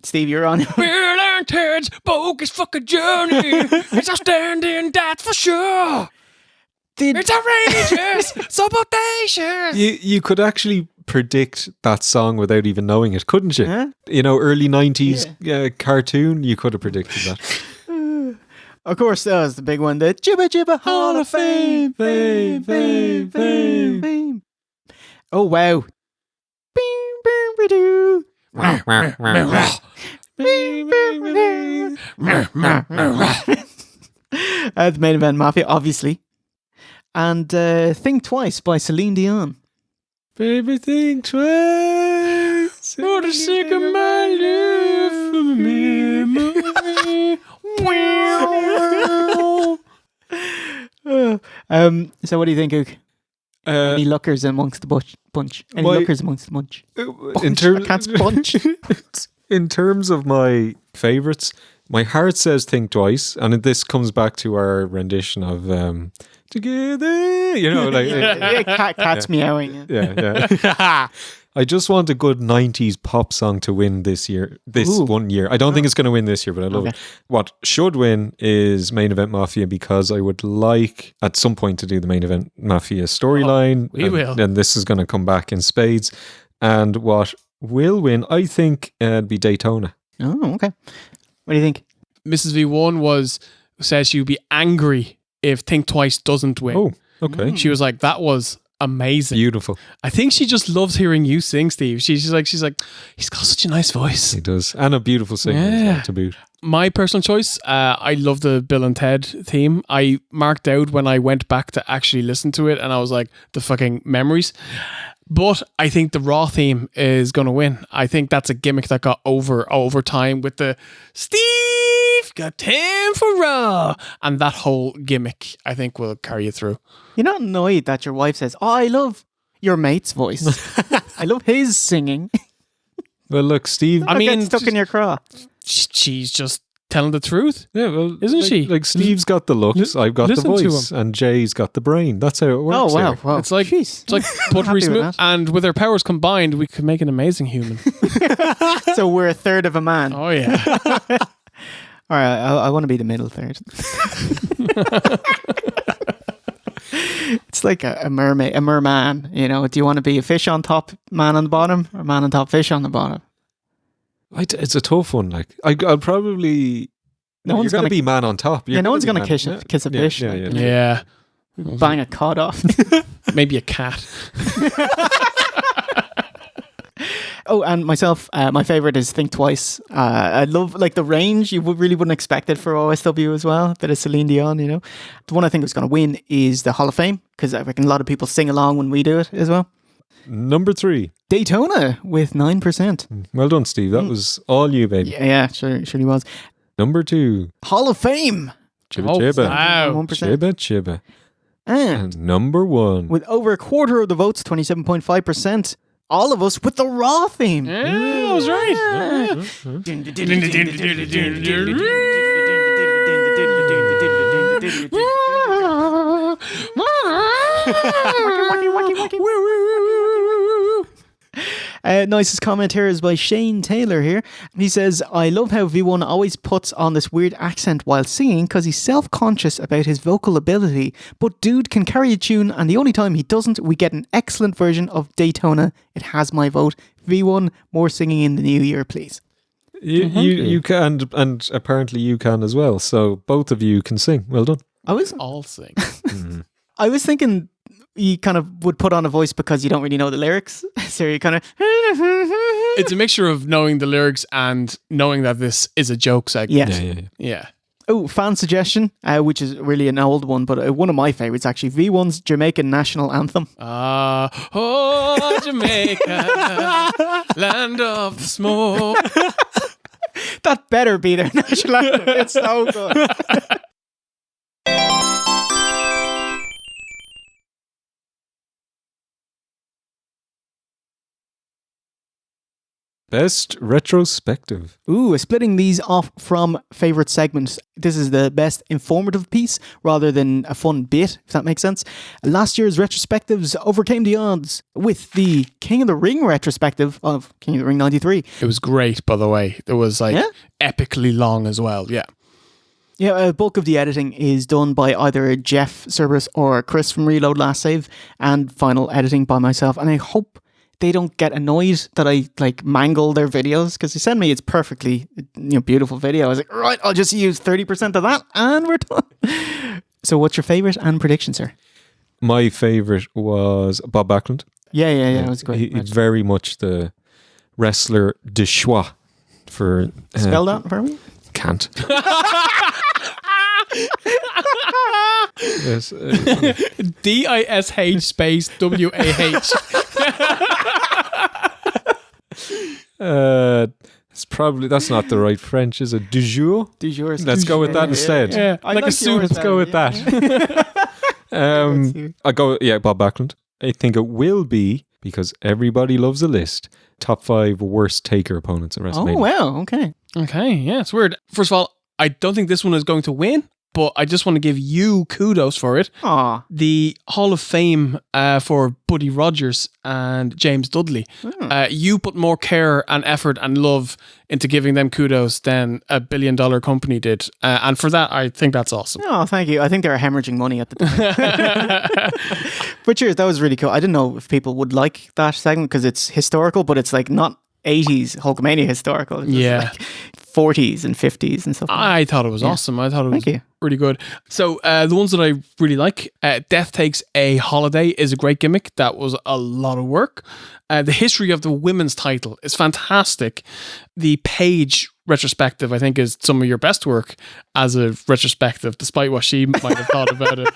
Steve, you're on. Bill and Ted's bogus fucking journey. It's outstanding, that's for sure. It's outrageous, so bodacious. You could actually predict that song without even knowing it, couldn't you? Huh? You know, early 90s cartoon, you could have predicted that. Of course, that was the big one. The Jibba Jibba Hall of Fame. Fame. Oh, wow. The Main Event Mafia, obviously. And Think Twice by Celine Dion. Baby, think twice. For the sake of my love for memory. So what do you think, Ook? Any lookers amongst the bunch? Any lookers amongst the bunch? I can't bunch. In terms of my favourites, my heart says Think Twice, and this comes back to our rendition of Together, you know, like Cat's meowing. Yeah. I just want a good 90s pop song to win this year. Ooh. 1 year. I don't think it's going to win this year, but I love it. What should win is Main Event Mafia, because I would like at some point to do the Main Event Mafia storyline. We will. And this is going to come back in spades. And what will win, I think, be Daytona. Oh, okay. What do you think? Mrs. V1 says she would be angry if Think Twice doesn't win. Oh, okay. She was like, that was amazing. Beautiful. I think she just loves hearing you sing, Steve. She's like, he's got such a nice voice. He does. And a beautiful singer as well, to boot. My personal choice, I love the Bill and Ted theme. I marked out when I went back to actually listen to it, and I was like, the fucking memories. But I think the Raw theme is going to win. I think that's a gimmick that got over time with the Steve got time for Raw. And that whole gimmick, I think, will carry you through. You're not annoyed that your wife says, "Oh, I love your mate's voice. I love his singing." Well, look, Steve. I mean, stuck in your craw. She's just telling the truth. Yeah, well, isn't she? Like Steve's got the looks, I've got the listen to voice, and Jay's got the brain. That's how it works. Oh wow, here. wow. It's like Jeez. it's like buttery Happy with smooth, that. and with our powers combined, we could make an amazing human. So we're a third of a man. Oh yeah. All right, I want to be the middle third. It's like a mermaid, a merman. You know, do you want to be a fish on top, man on the bottom, or man on top, fish on the bottom? It's a tough one. Like I'll probably. No You're one's going gonna to be man on top. Yeah, no one's gonna kiss a fish. Yeah, like, yeah. you know, Yeah. bang a cod off. Maybe a cat. Oh, and myself, my favorite is Think Twice. I love like the range. You really wouldn't expect it for OSW as well. A bit of Celine Dion, you know. The one I think is going to win is the Hall of Fame, because I reckon a lot of people sing along when we do it as well. Number 3. Daytona with 9%. Well done, Steve. That was all you, baby. Yeah, sure he was. Number 2. Hall of Fame. Chibba chibba. Wow. 1%. Chibba chibba. And And number 1. with over a quarter of the votes, 27.5%, all of us with the Raw theme. Yeah, I was right. Nicest comment here is by Shane Taylor here. He says, I love how V1 always puts on this weird accent while singing because he's self-conscious about his vocal ability, but dude can carry a tune, and the only time he doesn't, we get an excellent version of Daytona. It has my vote. V1, more singing in the new year, please. You can, and apparently you can as well. So both of you can sing. Well done. I was All sing. thinking you kind of would put on a voice because you don't really know the lyrics. So you kind of... It's a mixture of knowing the lyrics and knowing that this is a joke segment. Yeah. Yeah. Oh, fan suggestion, which is really an old one, but one of my favorites actually, V1's Jamaican national anthem. Oh, Jamaica, land of the smoke. That better be their national anthem. It's so good. Best retrospective. Ooh, splitting these off from favorite segments. This is the best informative piece rather than a fun bit, if that makes sense. Last year's retrospectives overcame the odds with the King of the Ring retrospective of King of the Ring 93. It was great, by the way. It was like epically long as well. Yeah. Yeah, a bulk of the editing is done by either Jeff Cerberus or Chris from Reload Last Save, and final editing by myself. And I hope they don't get annoyed that I like mangle their videos, because they send me it's perfectly beautiful video. I was like, right, I'll just use 30% of that and we're done. So what's your favourite and prediction, sir? My favourite was Bob Backlund. Yeah, it was great. He very much the wrestler de choix for... Spell that for me? Can't. Yes, DISH space WAH. That's not the right French, is it? Du jour? Du jour. Let's go with that instead. Yeah, I a soup. Let's go with that. I go, Bob Backlund. I think it will be, because everybody loves a list, top 5 worst taker opponents at WrestleMania. Oh, wow. Okay. Okay, yeah, it's weird. First of all, I don't think this one is going to win, but I just want to give you kudos for it. Aw. The Hall of Fame for Buddy Rogers and James Dudley. You put more care and effort and love into giving them kudos than a billion-dollar company did. And for that, I think that's awesome. Oh, thank you. I think they were hemorrhaging money at the time. But cheers, that was really cool. I didn't know if people would like that segment because it's historical, but it's like not 80s Hulkamania historical. It's Yeah. like 40s and 50s and stuff. I thought it was awesome. I thought it was Thank you. really good. So the ones that I really like, Death Takes a Holiday is a great gimmick. That was a lot of work. The history of the women's title is fantastic. The Paige retrospective, I think, is some of your best work as a retrospective, despite what she might have thought about it.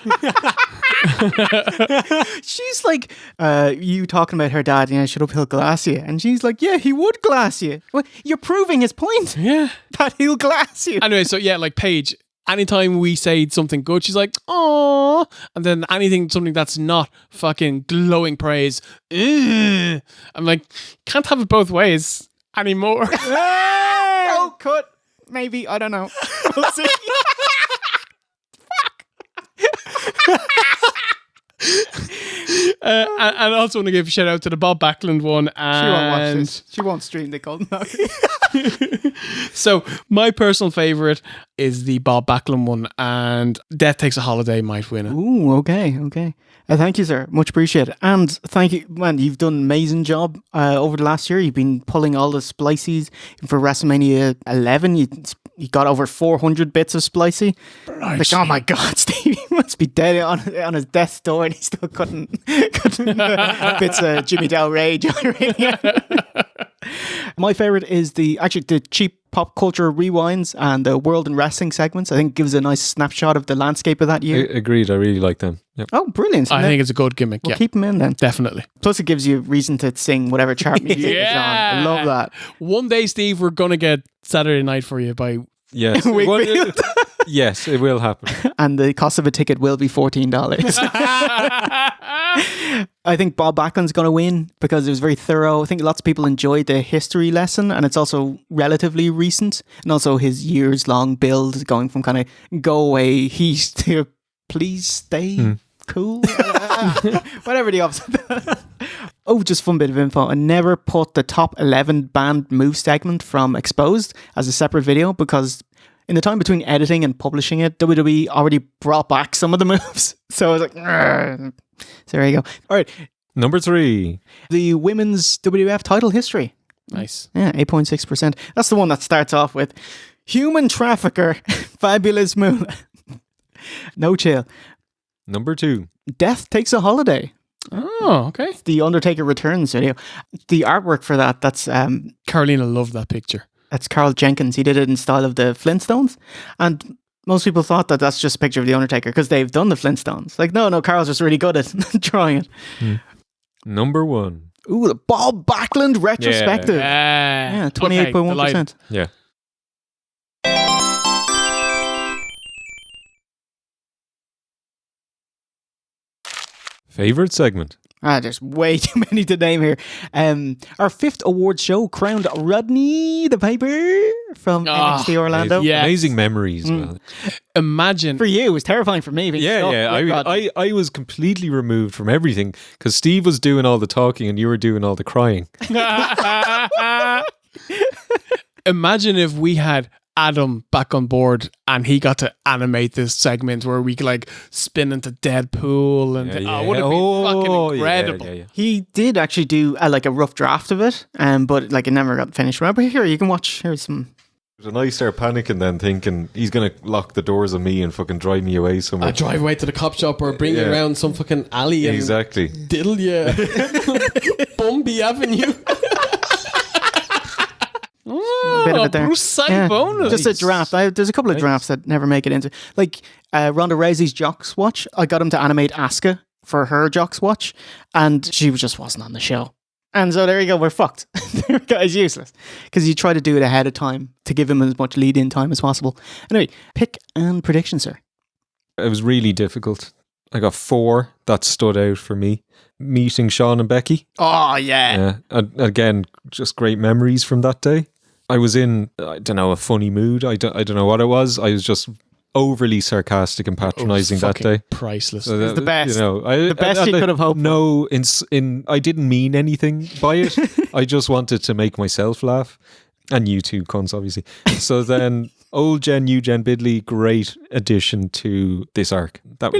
She's like, you talking about her dad, should up he'll glass you. And she's like, yeah, he would glass you. Well, you're proving his point. Yeah. That he'll glass you. Anyway, so yeah, like Paige, anytime we say something good, she's like, "Aww," and then something that's not fucking glowing praise, ugh. I'm like, can't have it both ways anymore. Oh, cut. Maybe. I don't know. We'll see. And I also want to give a shout out to the Bob Backlund one. She won't watch And this. She won't stream the Golden Noggers. so my personal favorite is the Bob Backlund one, and Death Takes a Holiday might win it. Ooh, okay. Thank you, sir. Much appreciated. And thank you, man. You've done an amazing job over the last year. You've been pulling all the splices for WrestleMania 11. You got over 400 bits of splicey. Like, oh my God, Steve, he must be dead on his death's door, and he's still cutting bits of Jimmy Del Rey. My favorite is the cheap pop culture rewinds and the world and wrestling segments. I think it gives a nice snapshot of the landscape of that year. Agreed. I really like them. Yep. Oh, brilliant. I think it's a good gimmick. We'll Yeah, keep them in then. definitely. Plus, it gives you reason to sing whatever chart music is on. I love that. One day, Steve, we're gonna get Saturday Night for you by. Yes. Wakefield. Yes, it will happen. And the cost of a ticket will be $14. I think Bob Backlund's going to win because it was very thorough. I think lots of people enjoyed the history lesson, and it's also relatively recent. And also his years-long build going from kind of go away heat to please stay cool. Whatever the opposite. Oh, just fun bit of info. I never put the top 11 band move segment from Exposed as a separate video because in the time between editing and publishing it, WWE already brought back some of the moves. So I was like, "Argh." So there you go. All right. Number 3. The women's WWF title history. Nice. Yeah, 8.6%. That's the one that starts off with human trafficker, fabulous moolah. No chill. Number 2. Death Takes a Holiday. Oh, okay. The Undertaker Returns video. The artwork for that's Carolina loved that picture. that's Carl Jenkins. He did it in style of the Flintstones, and most people thought that that's just a picture of the Undertaker because they've done the Flintstones. Like, no, Carl's just really good at drawing it. Number 1. Ooh, the Bob Backlund retrospective. Yeah, 28.1%. Yeah. Favorite segment? There's way too many to name here. Our 5th award show crowned Rodney the Piper from NXT Orlando. Yes. Amazing memories. Well. Imagine. For you, it was terrifying for me. being stuck with Rodney. I was completely removed from everything because Steve was doing all the talking and you were doing all the crying. Imagine if we had Adam back on board and he got to animate this segment where we could like spin into Deadpool and it would have been fucking incredible. Yeah. He did actually do like a rough draft of it, but like it never got finished. But here, you can watch. Here's some. And I start panicking then, thinking he's going to lock the doors on me and fucking drive me away somewhere. I drive away to the cop shop or bring you around some fucking alley and Exactly. diddle you. Bumby Avenue. Bit of it there. Bruce side bonus. Just a draft. There's a couple of drafts that never make it into. Like Ronda Rousey's Jocks Watch. I got him to animate Asuka for her Jocks Watch, and she just wasn't on the show. And so there you go. We're fucked. It's useless because you try to do it ahead of time to give him as much lead-in time as possible. Anyway, pick and prediction, sir. It was really difficult. I got 4 that stood out for me. Meeting Sean and Becky. Oh yeah. Again, just great memories from that day. I was in, I don't know, a funny mood. I don't know what it was. I was just overly sarcastic and patronizing that day. Priceless. So It's the best. You know, The best you could have hoped for. No, I didn't mean anything by it. I just wanted to make myself laugh. And you too, cunts, obviously. So then, old gen, new gen, Bidley, great addition to this arc. That's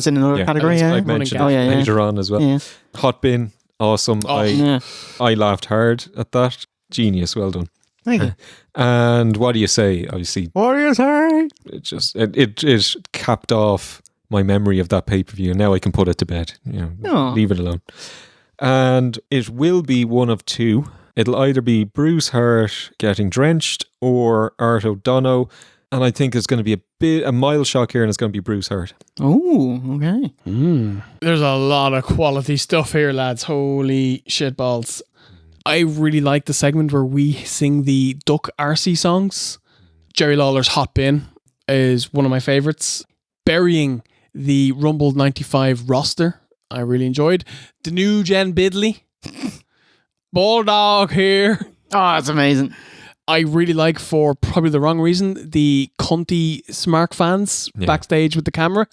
in another category. I Yeah. mentioned Oh, it yeah. later on as well. Yeah. Hot bin, awesome. Yeah. I laughed hard at that. Genius, well done. Thank you. And what do you say? Obviously, What are you saying? it capped off my memory of that pay-per-view, and now I can put it to bed. Leave it alone. And it will be one of two. It'll either be Bruce Hart getting drenched or Art O'Donoghue, and I think it's going to be a mild shock here, and it's going to be Bruce Hart. Oh, okay. There's a lot of quality stuff here, lads. Holy shitballs. I really like the segment where we sing the Duck RC songs. Jerry Lawler's Hot Bin is one of my favorites. Burying the Rumble 95 roster, I really enjoyed. The new Gen Bidley. Bulldog here. Oh, that's amazing. I really like, for probably the wrong reason, the cunty Smark fans backstage with the camera.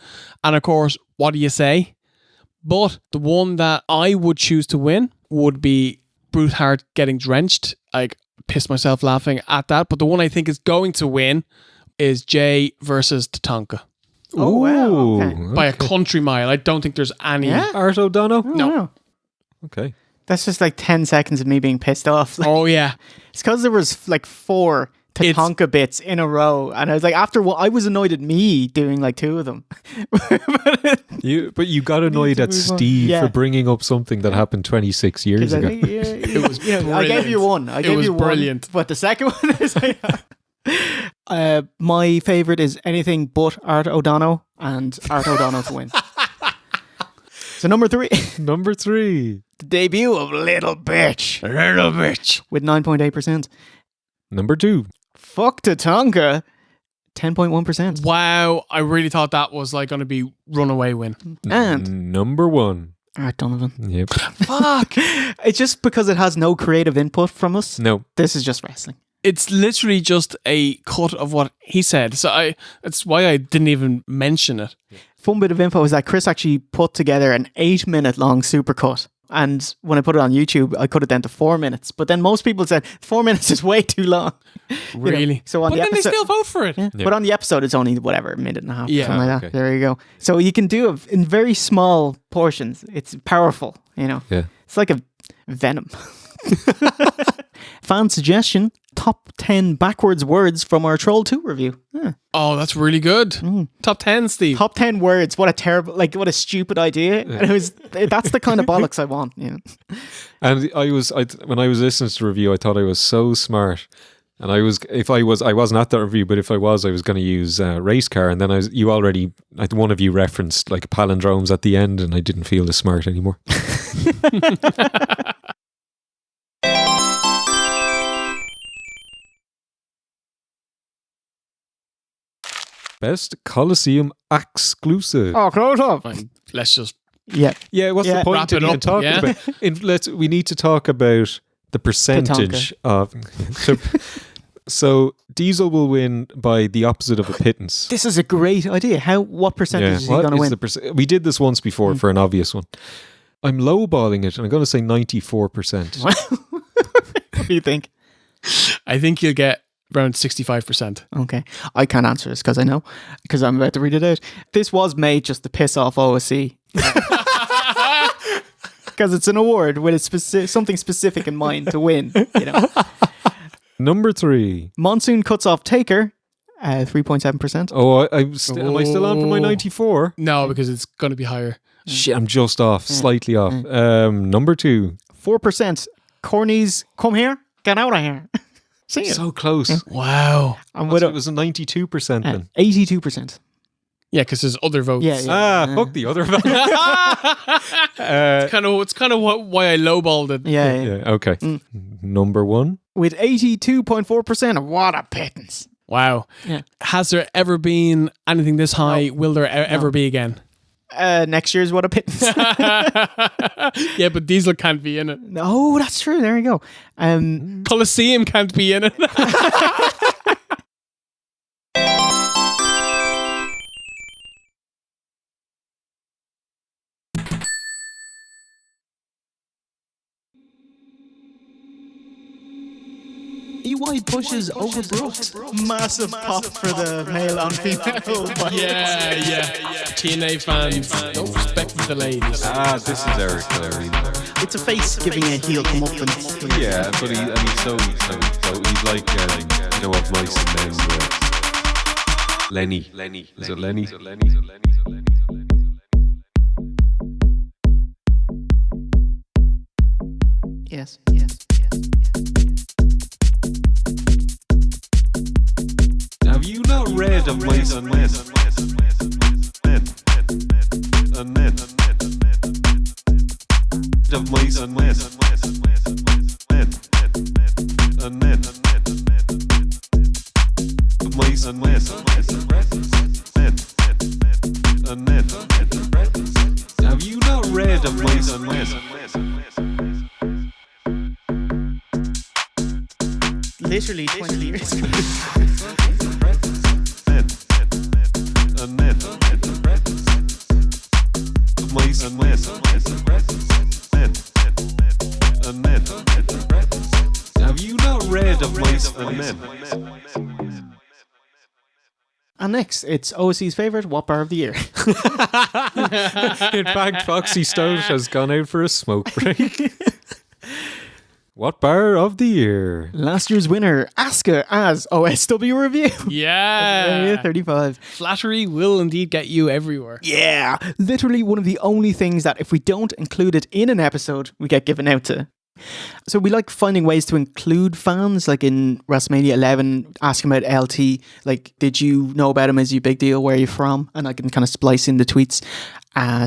And of course, what do you say? But the one that I would choose to win would be Bruce Hart getting drenched. I pissed myself laughing at that. But the one I think is going to win is Jay versus Tatanka. Oh, wow. Okay. By a country mile. I don't think there's any. Yeah? Art O'Donoghue? No. Wow. Okay. That's just like 10 seconds of me being pissed off. Like, Oh, yeah. it's because there was like 4 Tatanka bits in a row. And I was like, after what, I was annoyed at me doing like 2 of them. But you got annoyed at Steve Yeah. for bringing up something that happened 26 years ago. It was I gave you one. I gave was you one. brilliant. But the second one is my favorite is anything but Art O'Donoghue, and Art O'Donoghue to win. So number 3, Number 3. the debut of Little Bitch. Little Bitch. With 9.8%. Number 2. Fuck Tatanka. 10.1%. Wow. I really thought that was like going to be runaway win. And Number 1. Art Donovan. Yep. Fuck. It's just because it has no creative input from us. No. This is just wrestling. It's literally just a cut of what he said. So it's why I didn't even mention it. Fun bit of info is that Chris actually put together an 8-minute long supercut. And when I put it on YouTube, I cut it down to 4 minutes. But then most people said 4 minutes is way too long. You know, Really? So on But the then episode, they still vote for it. Yeah. But on the episode, it's only whatever, a minute and a half. Yeah. Something like that. Okay. There you go. So you can do it in very small portions. It's powerful, you know. Yeah. It's like a venom. Fan suggestion: top 10 backwards words from our Troll 2 review. Yeah. Oh, that's really good. Top 10, Steve. Top 10 words. What a terrible, like, what a stupid idea. And that's the kind of bollocks I want. You know? And when I was listening to the review, I thought I was so smart. And I wasn't at that review, but if I was going to use race car. And then one of you referenced like palindromes at the end, and I didn't feel as smart anymore. Best Coliseum Axcloosiv. Oh, close up. Fine. Let's just Yeah. Yeah, what's Yeah. the point Wrap of it even up, talking yeah. about? We need to talk about the percentage of. So Diesel will win by the opposite of a pittance. This is a great idea. What percentage is he what going to is win? the we did this once before for an obvious one. I'm lowballing it, and I'm going to say 94%. What do you think? I think you'll get around 65%. Okay. I can't answer this because I know, because I'm about to read it out. This was made just to piss off OSC. Because it's an award with something specific in mind to win. You know. Number 3. Monsoon cuts off Taker, 3.7%. Oh, am I still on for my 94? No, because it's going to be higher. Shit, I'm just off, slightly off. Number 2. 4%. Corny's, come here, get out of here. See you. So close. Wow. And So with it was a 92% then. 82%. Yeah, because there's other votes. Yeah. Fuck the other one. It's kind of why I lowballed it. Yeah. Yeah, okay. Number 1. With 82.4%. What a pittance. Wow. Yeah. Has there ever been anything this high? Will there ever be again? Next year's What a Pittance. Yeah, but Diesel can't be in it. Oh, that's true. There you go. Coliseum can't be in it. EY pushes over Brooks. Massive pop for the male on female. Yeah. TNA fans don't respect the ladies. This is Eric Clary. It's a face giving a heel come up and. Yeah, but he's like, of mice and men. Lenny. Is it Lenny? Yes. Have you not read of mice and men? And men. Of mice and men. And men. Of mice and men. And men. Have you not read of mice and men? Literally 20 years ago. And men. Of mice and men. And men. Have you not read of mice and men? And next, it's OSC's favourite What Bar of the Year. In fact, Foxy Stout has gone out for a smoke break. What Bar of the Year? Last year's winner, Asuka as OSW Review. Yeah. 35. Flattery will indeed get you everywhere. Yeah. Literally one of the only things that if we don't include it in an episode, we get given out to. So we like finding ways to include fans, like in WrestleMania 11, asking about LT, like, did you know about him? Is he a big deal? Where are you from? And I can kind of splice in the tweets.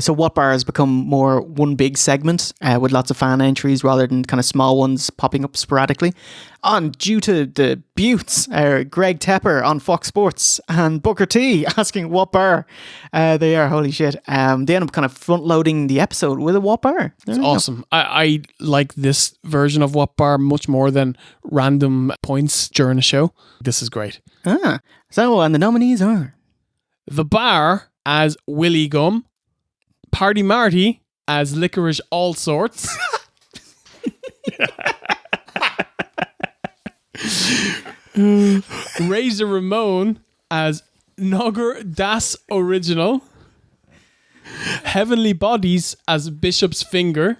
So What Bar has become more one big segment with lots of fan entries rather than kind of small ones popping up sporadically. And due to the buttes, Greg Tepper on Fox Sports and Booker T asking what bar they are. Holy shit. They end up kind of front loading the episode with a What Bar. It's awesome. I like this version of What Bar much more than random points during a show. This is great. So, and the nominees are The Bar as Willy Gum, Party Marty as Licorice All Sorts, Razor Ramon as Nogger Das Original, Heavenly Bodies as Bishop's Finger,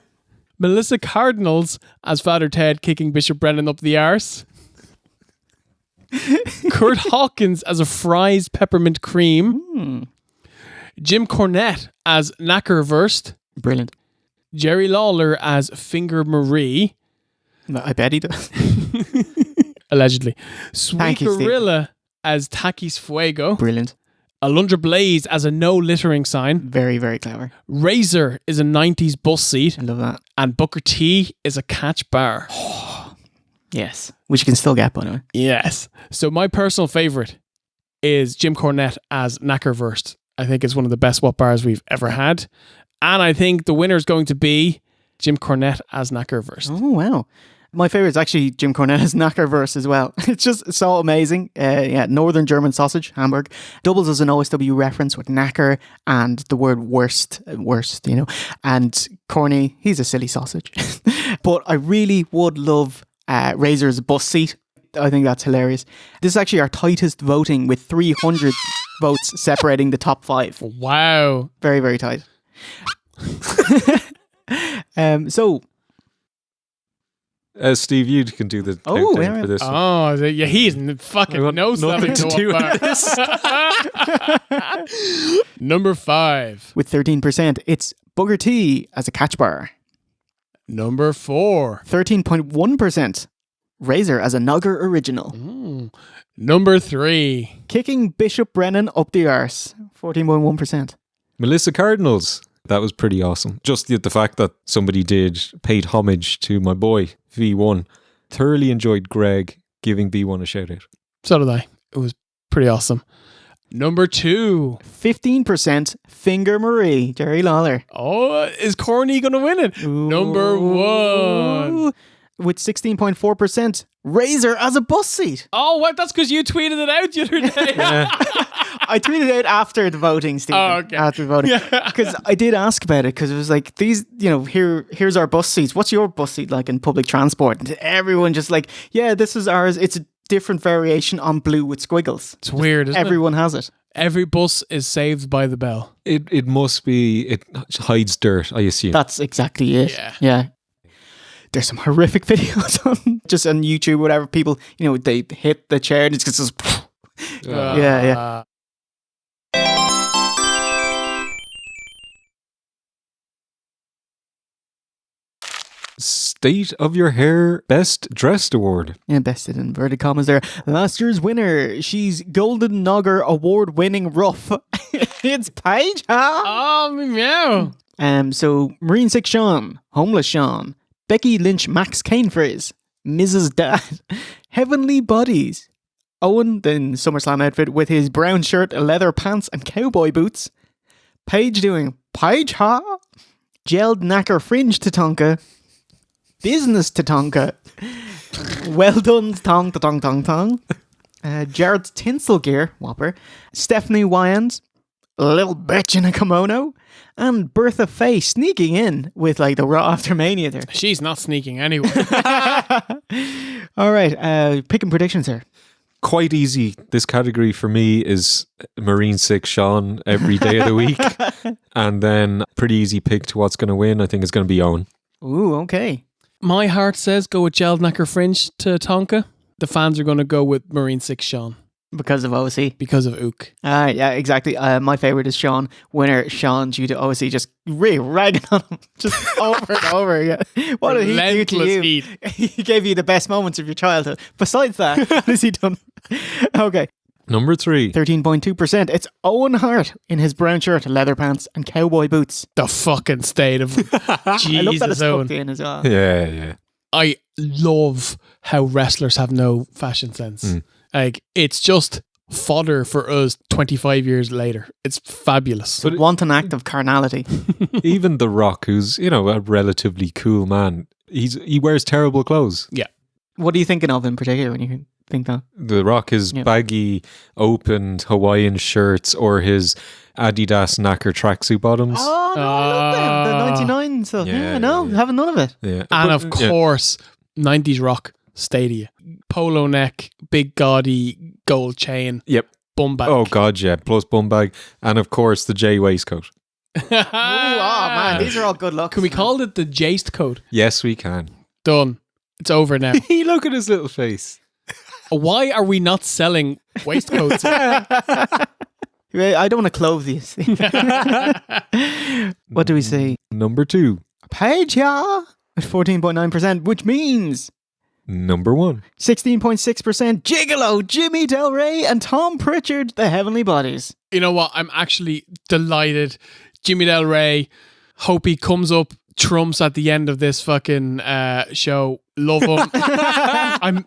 Melissa Cardinals as Father Ted kicking Bishop Brennan up the arse, Kurt Hawkins as a Fry's Peppermint Cream, Jim Cornette as Knackerverst, brilliant. Jerry Lawler as Finger Marie, I bet he does. allegedly, Sweet Thank you, Steve. Gorilla as Takis Fuego, Brilliant. Alundra Blaze as a no littering sign, Very, very clever. Razor is a 90s bus seat, I love that. and Booker T is a catch bar. Yes. Which you can still get, by the way. Yes. So my personal favorite is Jim Cornette as Knackerverse. I think it's one of the best what bars we've ever had. And I think the winner is going to be Jim Cornette as Knackerverse. Oh, wow. My favorite is actually Jim Cornette as Knackerverse as well. It's just so amazing. Northern German sausage, Hamburg, doubles as an OSW reference with knacker and the word worst, and corny, he's a silly sausage. But I really would love Razor's bus seat. I think that's hilarious. This is actually our tightest voting with 300 votes separating the top 5. Wow. Very, very tight. So... Steve, you can do the countdown for this one. Oh, yeah, he's fucking knows nothing to do with this. Number 5. With 13%, it's Booger T as a catch bar. Number 4. 13.1%, Razor as a Nogger original. Number 3. Kicking Bishop Brennan up the arse. 14.1%. Melissa Cardinals. That was pretty awesome. Just the fact that somebody paid homage to my boy, V1. Thoroughly enjoyed Greg giving V1 a shout out. So did I. It was pretty awesome. Number 2. 15%, Finger Marie, Jerry Lawler. Oh, is Corny going to win it? Ooh. Number 1. With 16.4%, Razor as a bus seat. Oh, what? That's because you tweeted it out the other day. I tweeted it out after the voting, Stephen. Oh, okay. After the voting. Because I did ask about it, because it was like, here's our bus seats. What's your bus seat like in public transport? And everyone just like, yeah, this is ours. It's a different variation on blue with squiggles. It's weird, isn't Everyone has it. Every bus is saved by the bell. It must be, it hides dirt, I assume. That's exactly it. Yeah. There's some horrific videos on YouTube, whatever. People, they hit the chair and it's just yeah. State of Your Hair Best Dressed Award. Yeah, best in inverted commas there. Last year's winner, she's Golden Nogger award-winning rough. It's Paige, huh? Oh, meow. So Marine Sick Sean, Homeless Sean, Becky Lynch Max Kane Frizz, Mrs. Dad, Heavenly Bodies, Owen, the SummerSlam outfit with his brown shirt, leather pants, and cowboy boots. Paige doing Paige, huh? Gelled Knacker Fringe Tatonka, Business Tatonka, Well Done Tong Tong Tong Tong, Jared's Tinsel Gear Whopper, Stephanie Wyans, Little Bitch in a Kimono, and Bertha Faye sneaking in with like the Raw After Mania there. She's not sneaking anywhere. All right, picking predictions here. Quite easy. This category for me is Marine Sick Sean every day of the week. And then pretty easy pick to what's going to win. I think it's going to be Owen. Ooh, okay. My heart says go with Gelled Knacker Fringe to Tonka. The fans are going to go with Marine Sick Sean. Because of OC. Because of Ook. Yeah, exactly. My favourite is Sean. Winner Sean due to OC just really ragging on him just over and over again. What did he do to you? Heat. He gave you the best moments of your childhood. Besides that, what has he done? Okay. Number 3. 13.2%. It's Owen Hart in his brown shirt, leather pants, and cowboy boots. The fucking state of Jesus, I love that it's Owen. tucked in as well. Yeah. I love how wrestlers have no fashion sense. Like, it's just fodder for us 25 years later. It's fabulous. But wanton act of carnality. Even The Rock, who's, a relatively cool man, he wears terrible clothes. Yeah. What are you thinking of in particular when you think that? The Rock is baggy, opened Hawaiian shirts or his Adidas knacker tracksuit bottoms. Oh, no, I love them. The 99 stuff. Yeah, having none of it. Yeah. And of course, 90s rock Stadia. Polo neck, big gaudy gold chain. Yep. Bum bag. Oh, God, yeah. Plus bum bag. And of course, the J waistcoat. Man, these are all good looks. Can we call it the Jaist coat? Yes, we can. Done. It's over now. Look at his little face. Why are we not selling waistcoats? I don't want to clothe these. What do we say? Number 2. Paige, yeah, at 14.9%, which means Number 1. 16.6% Gigolo, Jimmy Del Rey, and Tom Pritchard, the Heavenly Bodies. You know what? I'm actually delighted. Jimmy Del Rey, hope he comes up trumps at the end of this fucking show. Love him.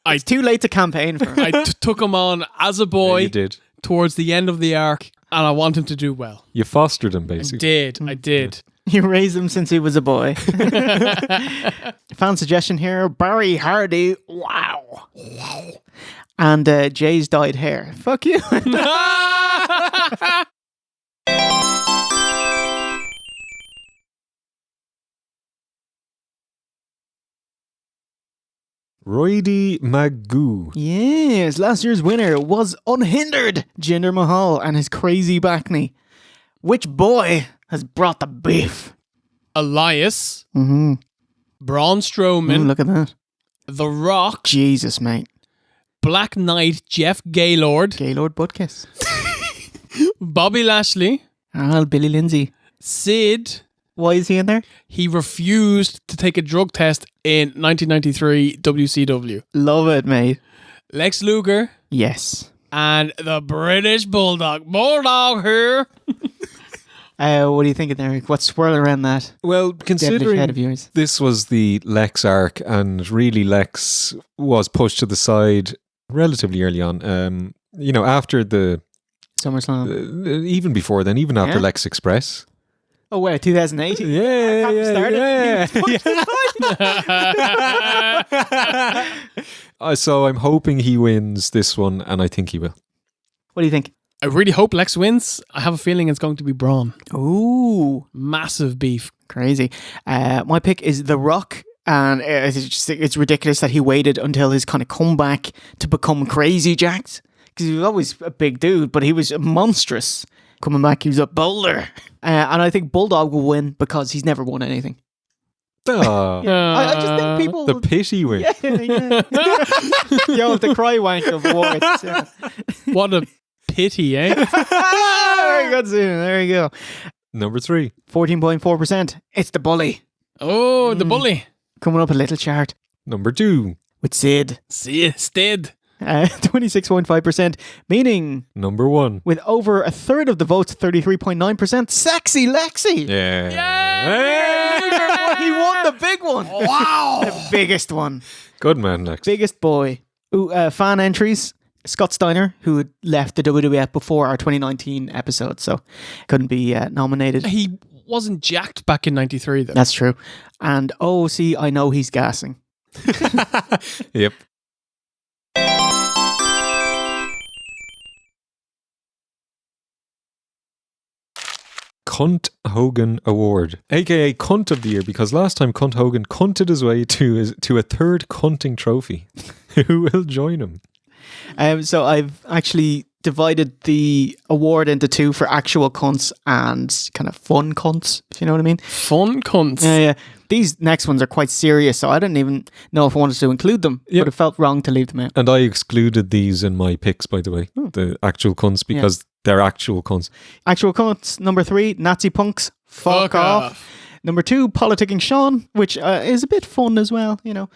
It's too late to campaign for him. I took him on as a boy You did. towards the end of the arc, and I want him to do well. You fostered him, I basically. did. You raised him since he was a boy. Fan suggestion here, Barry Hardy. Wow. And Jay's dyed hair. Fuck you. Roidy Magoo. Yes, last year's winner was unhindered Jinder Mahal and his crazy back knee. Which boy has brought the beef? Elias, Mm-hmm. Braun Strowman, Look at that. The Rock, Jesus, mate. Black Knight, Jeff Gaylord, Gaylord Buttkiss. Bobby Lashley, Billy Lindsay. Sid. Why is he in there? He refused to take a drug test in 1993 WCW. Love it, mate. Lex Luger Yes. and the British Bulldog. Bulldog here. What do you think of there? What's swirling around that Well, devilish head of considering yours? this was the Lex arc, and really Lex was pushed to the side relatively early on. After the SummerSlam. even before then, even after Yeah? Lex Express. Oh, wait, 2008? So I'm hoping he wins this one, and I think he will. What do you think? I really hope Lex wins. I have a feeling it's going to be Braun. Ooh, Massive beef. crazy. My pick is The Rock. And it's ridiculous that he waited until his kind of comeback to become crazy jacked. Because he was always a big dude, but he was monstrous. Coming back, he was a boulder. And I think Bulldog will win because he's never won anything. I just think people... The pity win. Yeah. Yo, the cry wank of awards. Yeah. What a pity, eh? Very good, Susan. There you go. Number 3. 14.4%. It's the bully. Oh, the bully. Coming up a little chart Number 2. with Sid. See, Stid. 26.5%. Meaning, Number 1. with over a third of the votes, 33.9%, Sexy Lexi. Yeah. He won the big one. Wow. The biggest one. Good man, Lex. Biggest boy. Ooh, fan entries. Scott Steiner, who had left the WWF before our 2019 episode, so couldn't be nominated. He wasn't jacked back in 93, though. That's true. And oh, see, I know he's gassing. Yep. Cunt Hogan Award, aka Cunt of the Year, because last time Cunt Hogan cunted his way to a third cunting trophy. Who will join him? So I've actually divided the award into two for actual cunts and kind of fun cunts, if you know what I mean. Fun cunts. Yeah. These next ones are quite serious, so I didn't even know if I wanted to include them, but it felt wrong to leave them out. And I excluded these in my picks, by the way, the actual cunts, because they're actual cunts. Actual cunts, number 3, Nazi punks, fuck off. Number 2, politicking Sean, which is a bit fun as well, you know.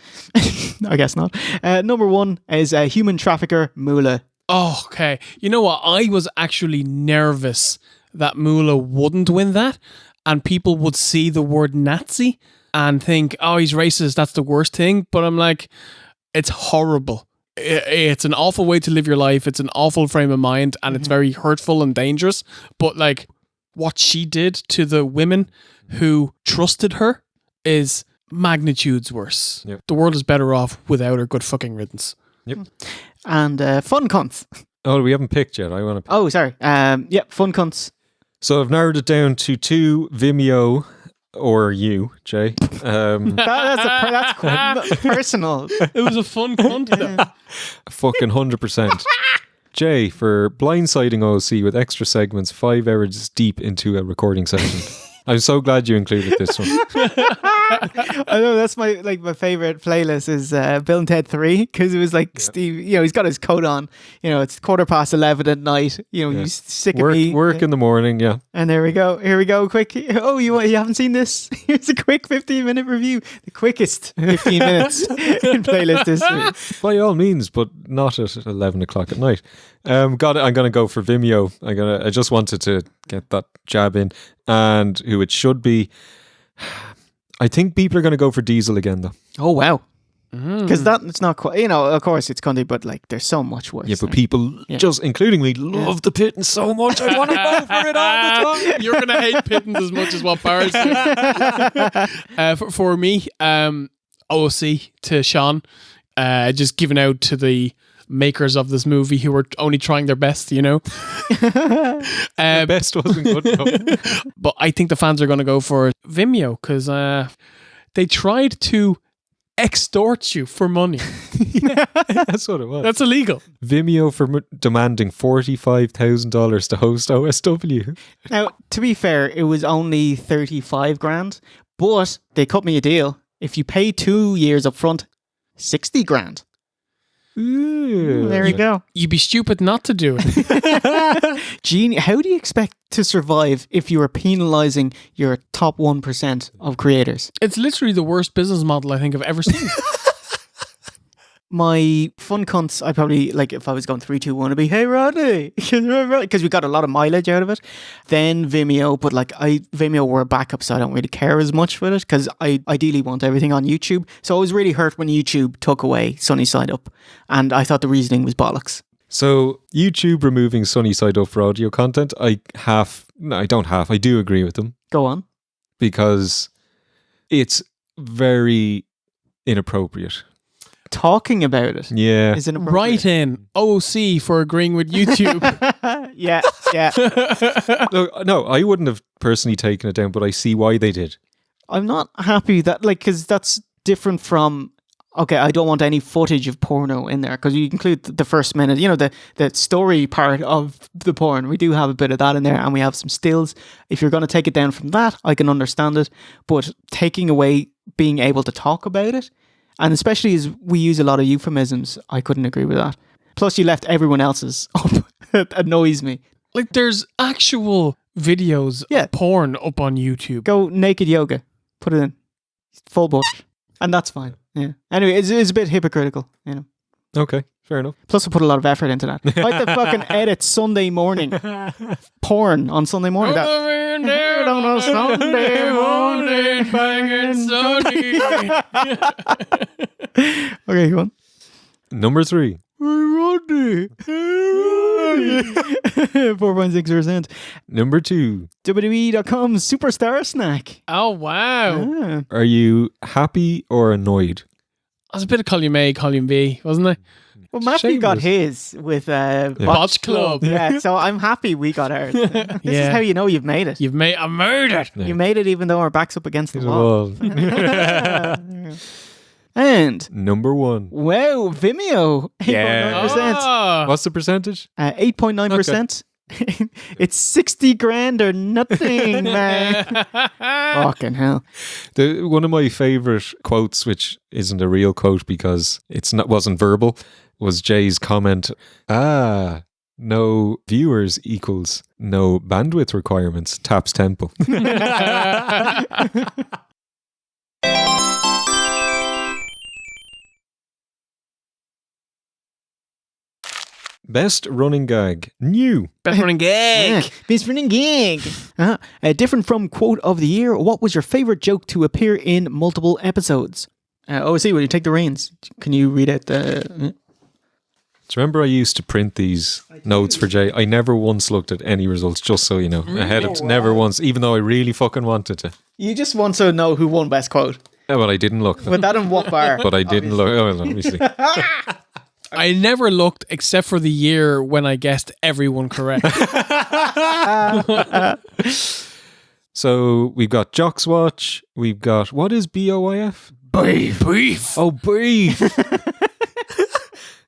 I guess not. Number 1 is human trafficker Moolah. Oh, okay. You know what? I was actually nervous that Moolah wouldn't win that, and people would see the word Nazi and think, oh, he's racist, that's the worst thing. But I'm like, it's horrible. It's an awful way to live your life. It's an awful frame of mind, and it's very hurtful and dangerous. But like, what she did to the women who trusted her is magnitudes worse. Yep. The world is better off without her. Good fucking riddance. Yep. And fun cunts. Oh, we haven't picked yet. I want to. Oh, sorry. Fun cunts. So I've narrowed it down to 2, Vimeo or you, Jay. That's quite personal. It was a fun cunt though. Fucking 100%. Jay for blindsiding OC with extra segments 5 hours deep into a recording session. I'm so glad you included this one. I know that's my favorite playlist is Bill and Ted 3 because it was like Steve, he's got his coat on, it's 11:15 at night, you sick of me. Work in the morning, yeah. And there we go. Here we go. Quick. Oh, you haven't seen this? Here's a quick 15-minute review. The quickest 15 minutes in playlist history. By all means, but not at 11 o'clock at night. I'm going to go for Vimeo. I just wanted to get that jab in, and who it should be. I think people are going to go for Diesel again, though. Oh, wow. Because it's not quite, of course it's cunty, but like there's so much worse. Yeah, but people, just including me, love the Pittance so much. I want to go for it all the time. You're going to hate Pittance as much as what Barry's doing. For me, OC to Sean, just giving out to the makers of this movie who were only trying their best, Best wasn't good enough. But I think the fans are going to go for Vimeo because they tried to extort you for money. That's what it was. That's illegal. Vimeo for demanding $45,000 to host OSW. Now, to be fair, it was only 35 grand, but they cut me a deal. If you pay 2 years up front, 60 grand. Ooh. There you go. You'd be stupid not to do it. Gene, how do you expect to survive if you are penalizing your top 1% of creators? It's literally the worst business model I think I've ever seen. My fun cunts, I probably, like, if I was going 3, 2, 1, it'd be, hey, Rodney, because we got a lot of mileage out of it. Then Vimeo, but like, Vimeo were a backup, so I don't really care as much with it, because I ideally want everything on YouTube. So I was really hurt when YouTube took away Sunny Side Up, and I thought the reasoning was bollocks. So YouTube removing Sunny Side Up for audio content, I do agree with them. Go on. Because it's very inappropriate. Talking about it. Yeah. Is inappropriate. Write in OC for agreeing with YouTube. Yeah. No, I wouldn't have personally taken it down, but I see why they did. I'm not happy that, like, because that's different from, okay, I don't want any footage of porno in there, because you include the first minute, the story part of the porn. We do have a bit of that in there, and we have some stills. If you're going to take it down from that, I can understand it, but taking away being able to talk about it, and especially as we use a lot of euphemisms, I couldn't agree with that. Plus, you left everyone else's up. It annoys me. Like, there's actual videos of porn up on YouTube. Go naked yoga. Put it in. Full butt. And that's fine. Yeah. Anyway, it's a bit hypocritical, Okay, fair enough. Plus, I put a lot of effort into that. I had to fucking edit Sunday morning. Porn on Sunday morning. On a Sunday morning, banging sunny. Okay, go on. Number 3. 4.6%. Number 2. WWE.com Superstar Snack. Oh, wow. Are you happy or annoyed? That's a bit of column A, column B, wasn't it? Well, Matthew got his with Botch Club. Yeah, so I'm happy we got ours. This is how you know you've made it. I made it. You made it even though our back's up against the wall. And number 1. Wow, Vimeo. 8.9%. What's the percentage? 8.9%. It's 60 grand or nothing, man. Fucking hell. One of my favourite quotes, which isn't a real quote because wasn't verbal, was Jay's comment, no viewers equals no bandwidth requirements, Taps Temple. Best running gag. New. Best running gag. Best running gag. Different from quote of the year. What was your favourite joke to appear in multiple episodes? OC, will you take the reins? Can you read out the... Do you remember I used to print these notes for Jay? I never once looked at any results, just so you know. Never once, even though I really fucking wanted to. You just want to know who won best quote. Yeah, well, I didn't look. But that in what bar? But I didn't look. Oh, well, obviously. I never looked except for the year when I guessed everyone correct. So we've got Jocks Watch. We've got, what is BOIF? Beef. Oh, beef.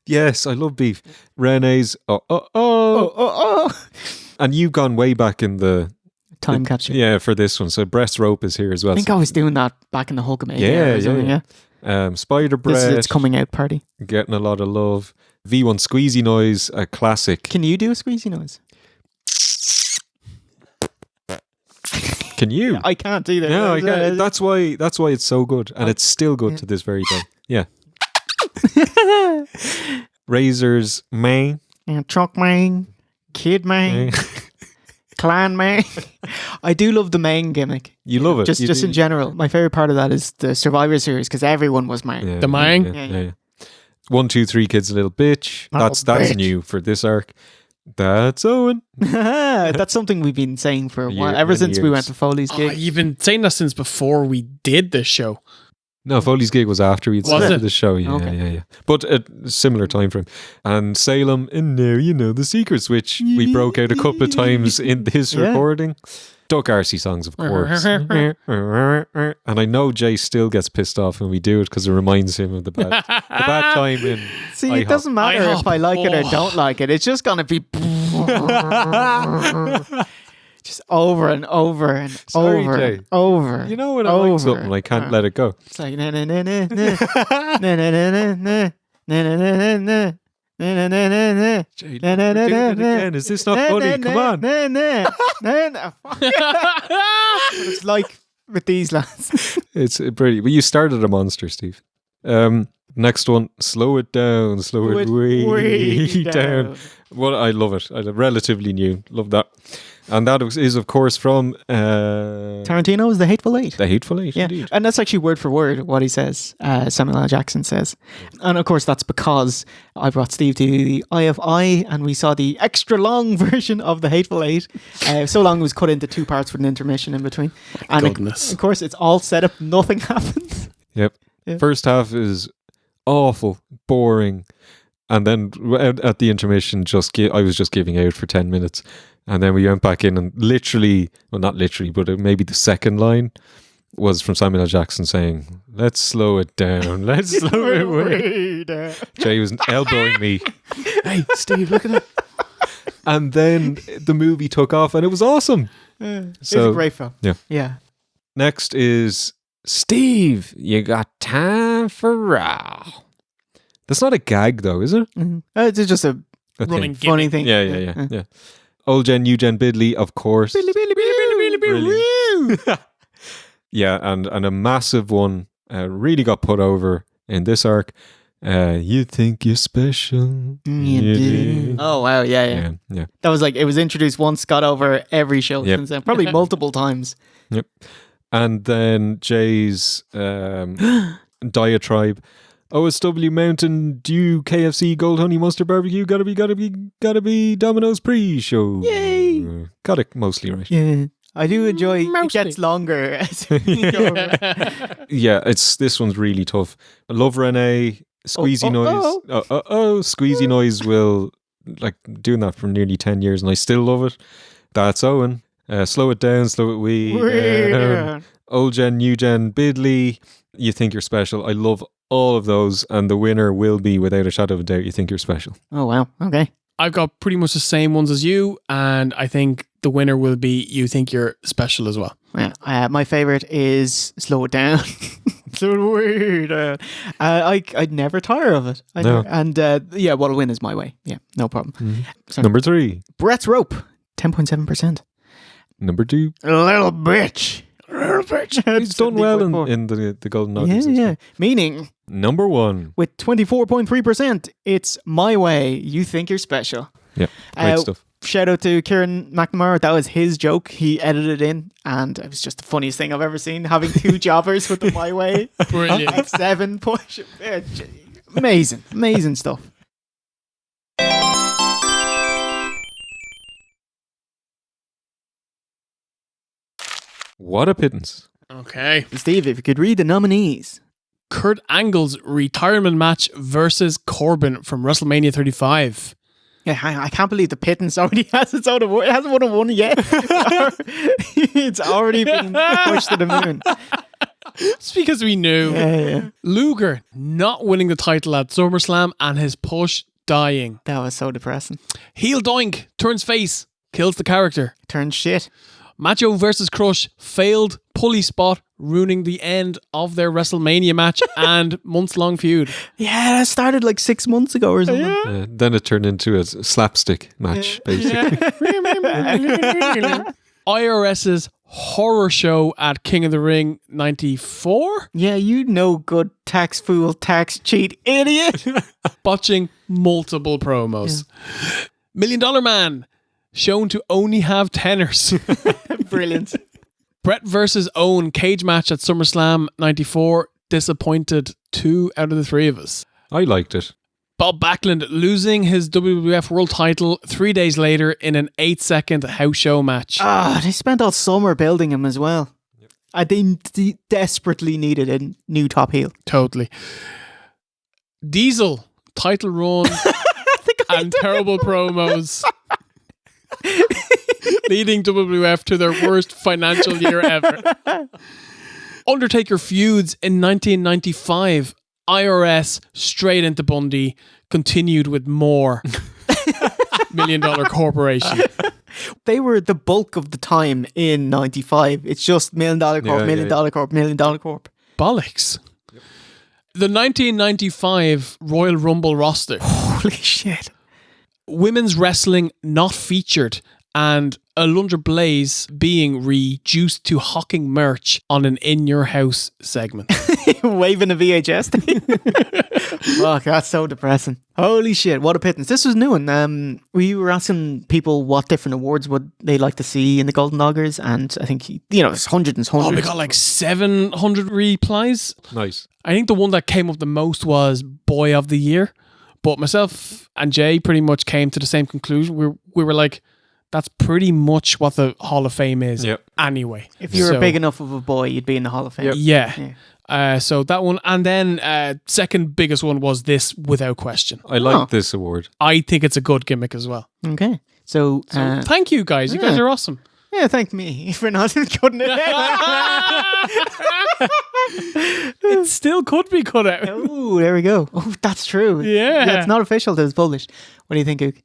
Yes, I love beef. Renee's, And you've gone way back in the time capsule. Yeah, for this one. So breast rope is here as well. I think I was doing that back in the Hulkamania. Yeah. Spider breast. This is its coming out party. Getting a lot of love. V1 squeezy noise, a classic. Can you do a squeezy noise? Can you? I can't either. No, I can't. That's why it's so good, and it's still good to this very day. Yeah. Razor's main. Truck main. Kid main. Clan Mang. I do love the Mang gimmick. You love it. Just in general. My favorite part of that is the Survivor Series because everyone was Mang. Yeah, The Mang? Yeah. 1, 2, 3 kids, a little bitch. That's bitch. new for this arc. That's Owen. That's something we've been saying for a while, ever many since we years. went to Foley's gig. You've been saying that since before we did this show. No, Foley's gig was after we'd Was started it? the show. Yeah, Okay. yeah. But a similar time frame. And Salem, and now you know the secrets, which we broke out a couple of times in this Yeah. recording. Duck RC songs, of course. And I know Jay still gets pissed off when we do it because it reminds him of the bad time in See, IHOP. it doesn't matter IHOP. if I like it or don't like it. It's just going to be just over and over and Sorry, over Jay. and over. You know when I over. like something, I can't let it go. It's like na na na na na na na na na na na na na. Na, na, na, na, na. Jay, Na, na, we're na, doing na, it na. again. Is this not Na, funny? na, Come na, on. na, na, na. It's like with these lads. It's pretty. But you started a monster, Steve. Next one, slow it down, slow it way down. Well, I love it. I relatively new. Love that. And that is, of course, from Tarantino's The Hateful Eight. The Hateful Eight, Yeah, indeed. and that's actually word for word what he says. Samuel L. Jackson says, and of course that's because I brought Steve to the Eye of I, and we saw the extra long version of The Hateful Eight. So long it was cut into 2 parts with an intermission in between. And Goodness. of course, it's all set up. Nothing happens. Yep. Yeah. First half is awful, boring. And then at the intermission, I was just giving out for 10 minutes. And then we went back in and literally, well, not literally, but maybe the second line was from Samuel L. Jackson saying, let's slow it down. Let's slow it way. Jay was elbowing me. Hey, Steve, look at it. And then the movie took off and it was awesome. It's a great film. Yeah. Yeah. Next is Steve, you got time for raw. That's not a gag though, is it? Mm-hmm. It's just a Running thing. funny thing. Yeah. Old Gen, New Gen, Bidley, of course. Brilliant. Yeah, and a massive one really got put over in this arc. You think you're special. You do. Oh wow, yeah. Yeah. That was like, it was introduced once, got over every show Yep. since then, probably multiple times. Yep. And then Jay's diatribe. OSW Mountain Dew KFC Gold Honey Mustard Barbecue gotta be Domino's pre-show. Yay! Got it mostly right. Yeah, I do enjoy. Mostly. It gets longer as we go. Yeah, this one's really tough. I love Renee. Squeezy noise. Squeezy noise will like doing that for nearly 10 years, and I still love it. That's Owen. Slow it down, slow it way down. Old Gen, New Gen, Bidley. You think you're special. I love all of those, and the winner will be, without a shadow of a doubt, You Think You're Special. Oh wow, okay. I've got pretty much the same ones as you, and I think the winner will be You Think You're Special as well. Yeah, my favorite is Slow It Down. Slow it way down. I'd never tire of it. No. And what'll win is My Way. Yeah, no problem. So, Number 3. Brett's Rope, 10.7%. Number 2. Little bitch. He's done well in the Golden Noggers. Yeah. Meaning, Number 1. with 24.3%, it's My Way. You Think You're Special. Yeah, great stuff. Shout out to Kieran McNamara. That was his joke. He edited it in, and it was just the funniest thing I've ever seen. Having 2 jobbers with the My Way. Brilliant. X7 push. Amazing stuff. What a pittance. Okay. Steve, if you could read the nominees. Kurt Angle's retirement match versus Corbin from WrestleMania 35. Yeah, I can't believe the Pittance already has its own award. It hasn't won a one yet. It's already been pushed to the moon. It's because we knew. Yeah. Luger not winning the title at SummerSlam and his push dying. That was so depressing. Heel Doink turns face, kills the character. Turned shit. Macho versus Crush failed pulley spot, ruining the end of their WrestleMania match and months-long feud. Yeah, that started like 6 months ago or something. Then it turned into a slapstick match, basically. IRS's horror show at King of the Ring 94, Yeah, you know good tax fool, tax cheat, idiot. botching multiple promos. $1 Million Man shown to only have tenors. Brilliant. Brett versus Owen cage match at SummerSlam 94 disappointed 2 out of the 3 of us. I liked it. Bob Backlund losing his WWF World title 3 days later in an 8-second house show match. They spent all summer building him as well. I think they desperately needed a new top heel. Totally. Diesel, title run and terrible promos. Leading WWF to their worst financial year ever. Undertaker feuds in 1995. IRS straight into Bundy. Continued with more. $1 Million Corporation. They were the bulk of the time in 95. It's just $1 Million Corp, $1 Million Corp, $1 Million Corp. Bollocks. The 1995 Royal Rumble roster. Holy shit. Women's wrestling not featured, and Alundra Blaze being reduced to hawking merch on an In Your House segment. Waving a VHS thing. Fuck, that's so depressing. Holy shit, what a pittance. This was new one. We were asking people what different awards would they like to see in the Golden Noggers, and I think, there's hundreds and hundreds. Oh, we got like 700 replies. Nice. I think the one that came up the most was Boy of the Year. But myself and Jay pretty much came to the same conclusion. We were like, that's pretty much what the Hall of Fame is anyway. If you were big enough of a boy, you'd be in the Hall of Fame. Yeah. So that one. And then second biggest one was this, without question. I like this award. I think it's a good gimmick as well. Okay. So thank you guys. You guys are awesome. Yeah, thank me for not cutting it out. It still could be cut out. Oh, there we go. Oh, that's true. Yeah. It's not official till it's published. What do you think, Ook?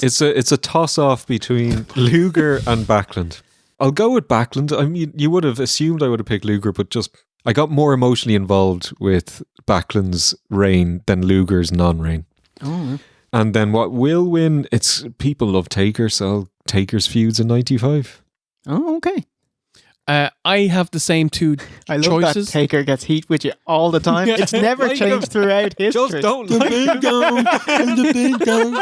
It's a toss-off between Luger and Backlund. I'll go with Backlund. I mean, you would have assumed I would have picked Luger, but just I got more emotionally involved with Backlund's reign than Luger's non-reign. Oh. And then what will win, it's people love Taker, so Taker's feuds in 95. Oh, okay. I have the same two I love choices. that Taker gets heat with you all the time. It's never changed throughout history. Just don't like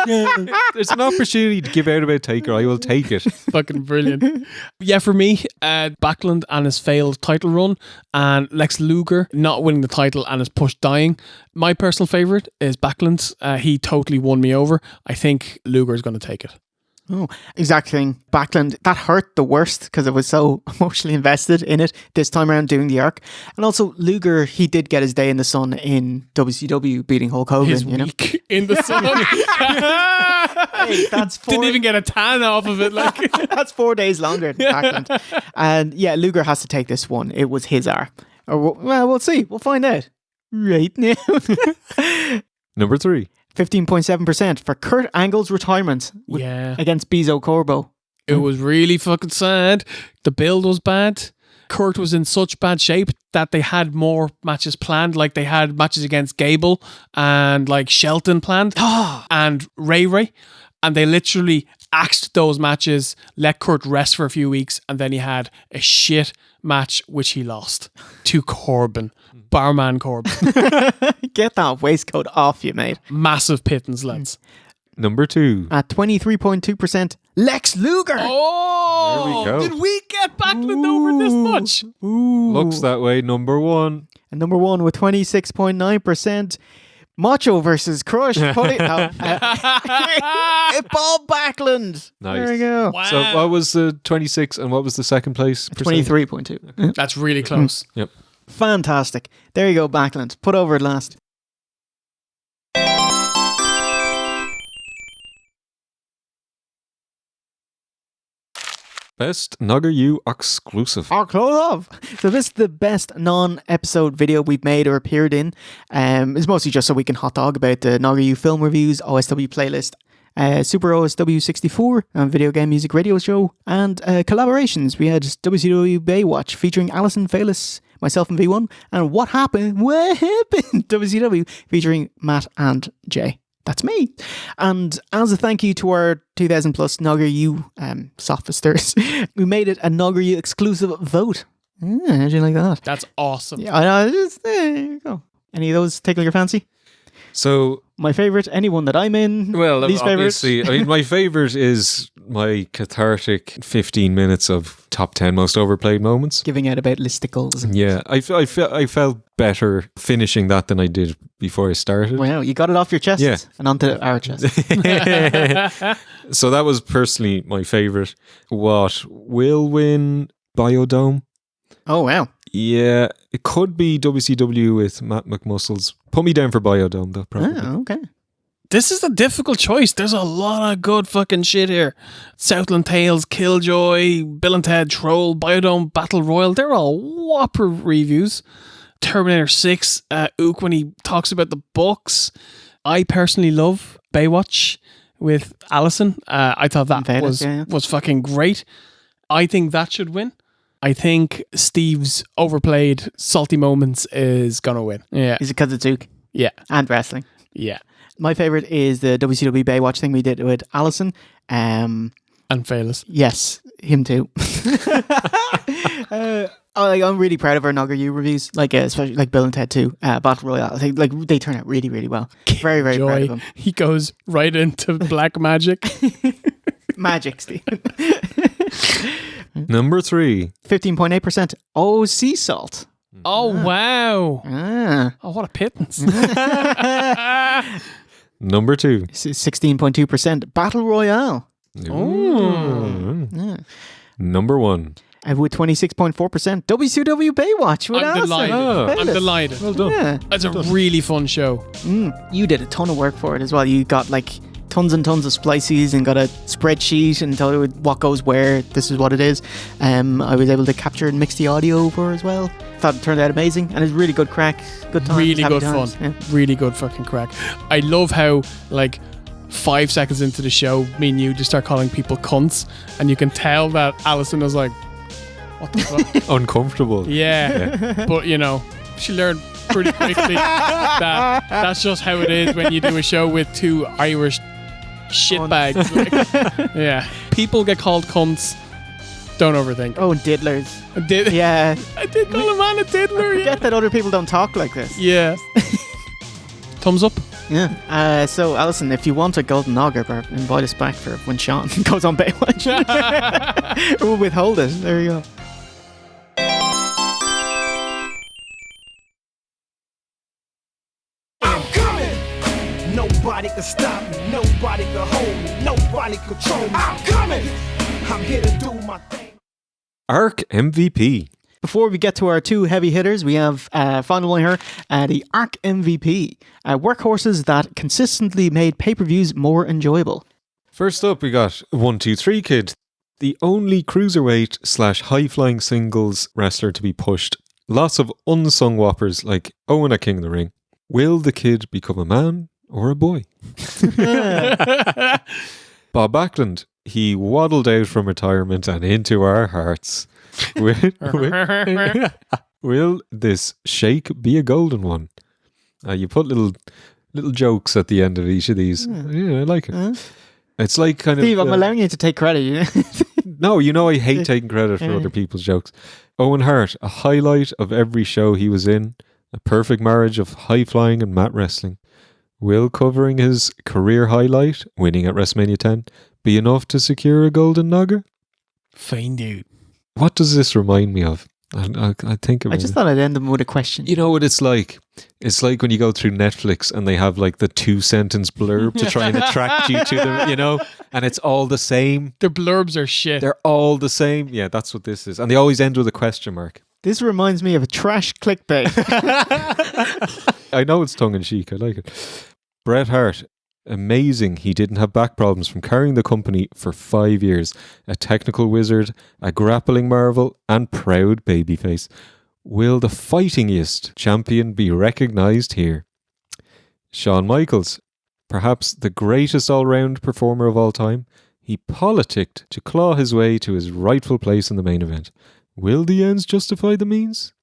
him. There's an opportunity to give out about Taker. I will take it. Fucking brilliant. Yeah, for me, Backlund and his failed title run, and Lex Luger not winning the title and his push dying. My personal favourite is Backlund. He totally won me over. I think Luger is going to take it. Oh, exact thing. Backlund, that hurt the worst because I was so emotionally invested in it this time around doing the arc. And also Luger, he did get his day in the sun in WCW beating Hulk Hogan. His week in the sun. Hey, that's Didn't even get a tan off of it. Like that's 4 days longer than Backlund. And yeah, Luger has to take this one. It was his arc. Or, well, we'll see. We'll find out right now. Number 3. 15.7% for Kurt Angle's retirement against Bezo Corbo. It was really fucking sad. The build was bad. Kurt was in such bad shape that they had more matches planned. Like they had matches against Gable and like Shelton planned and Ray. And they literally axed those matches, let Kurt rest for a few weeks, and then he had a shit match which he lost to Corbin. Barman Corbin. Get that waistcoat off you, mate. Massive pittance, lads. Number 2. At 23.2%, Lex Luger. Oh, there we go. Did we get Backlund over this much? Looks that way. Number 1. And number 1 with 26.9%, Macho versus Crush. Bob Backlund. Nice. There we go. Wow. So what was the 26 and what was the second place? 23.2. That's really close. Yep. Fantastic. There you go, Backlund. Put over at last. Best Nogger U exclusive. Axcloosiv. So this is the best non-episode video we've made or appeared in. It's mostly just so we can hot dog about the Nogger U film reviews, OSW playlist, Super OSW 64, video game music radio show, and collaborations. We had WCW Baywatch featuring Alison Faylis, myself and V1, and What Happened WCW featuring Matt and Jay. That's me. And as a thank you to our 2000 plus Nogger U sophisters, we made it a Nogger U exclusive vote. How do you like that? That's awesome. Yeah, I know. There you go. Any of those tickle your fancy? So my favorite, anyone that I'm in. Well, least obviously, I mean, my favorite is my cathartic 15 minutes of top 10 most overplayed moments. Giving out about listicles. Yeah, I felt better finishing that than I did before I started. Wow, you got it off your chest Yeah. and onto our chest. So that was personally my favourite. What will win Biodome? Oh, wow. Yeah, it could be WCW with Matt McMuscles. Put me down for Biodome though, probably. Oh, okay. This is a difficult choice. There's a lot of good fucking shit here. Southland Tales, Killjoy, Bill and Ted, Troll, Biodome, Battle Royal. They're all whopper reviews. Terminator 6, Ook when he talks about the books. I personally love Baywatch with Allison. I thought that was fucking great. I think that should win. I think Steve's overplayed salty moments is gonna win. Yeah. Is it because it's Ook? Yeah. And wrestling. Yeah. My favourite is the WCW Baywatch thing we did with Allison. And Fayless. Yes, him too. I'm really proud of our Nogger U reviews, especially like Bill and Ted 2, Battle Royale. I think they turn out really, really well. Very, very proud of them. He goes right into black magic. Magic, Steve. Number 3. 15.8%. Oh, sea salt. Oh, wow. Oh, what a pittance. Number 2. 16.2%. Battle Royale. Oh. Yeah. Number 1. With 26.4%. WCW Baywatch. I'm delighted. I'm delighted. Well done. Yeah. It's a really fun show. You did a ton of work for it as well. You got tons and tons of splices and got a spreadsheet and told it what goes where. This is what it is. I was able to capture and mix the audio over as well. Thought it turned out amazing and it's really good crack. Good times. Really good times. fun. Yeah. Really good fucking crack. I love how 5 seconds into the show, me and you just start calling people cunts, and you can tell that Alison was like, what the fuck? Uncomfortable. Yeah. But she learned pretty quickly that that's just how it is when you do a show with two Irish shitbags. Yeah. People get called cunts. Don't overthink. Oh, and diddlers. Yeah. I did call a man a diddler. I forget that other people don't talk like this. Yeah. Thumbs up. Yeah. So, Alison, if you want a Golden Nogger, invite us back for when Sean goes on Baywatch. We'll withhold it. There you go. I'm coming. Nobody can stop me. Nobody can hold me. Nobody control me. I'm coming. I'm here to do my thing. ARC MVP. Before we get to our two heavy hitters, we have final one here, the ARC MVP. Workhorses that consistently made pay-per-views more enjoyable. First up, we got 123 Kid, the only cruiserweight / high-flying singles wrestler to be pushed. Lots of unsung whoppers like Owen at King of the Ring. Will the Kid become a man or a boy? Bob Backlund, he waddled out from retirement and into our hearts. Will this shake be a golden one? You put little jokes at the end of each of these. Yeah, I like it. It's like kind Steve, of... I'm allowing you to take credit. No, I hate taking credit for other people's jokes. Owen Hart, a highlight of every show he was in. A perfect marriage of high-flying and mat wrestling. Will covering his career highlight, winning at WrestleMania X, be enough to secure a Golden Nogger? Fine, dude. What does this remind me of? I think about I just thought I'd end them with a question. You know what it's like? It's like when you go through Netflix and they have like the 2-sentence blurb to try and attract you to them, and it's all the same. Their blurbs are shit. They're all the same. Yeah, that's what this is. And they always end with a question mark. This reminds me of a trash clickbait. I know it's tongue-in-cheek. I like it. Bret Hart. Amazing he didn't have back problems from carrying the company for 5 years. A technical wizard, a grappling marvel, and proud babyface. Will the fightingest champion be recognised here? Shawn Michaels, perhaps the greatest all-round performer of all time. He politicked to claw his way to his rightful place in the main event. Will the ends justify the means?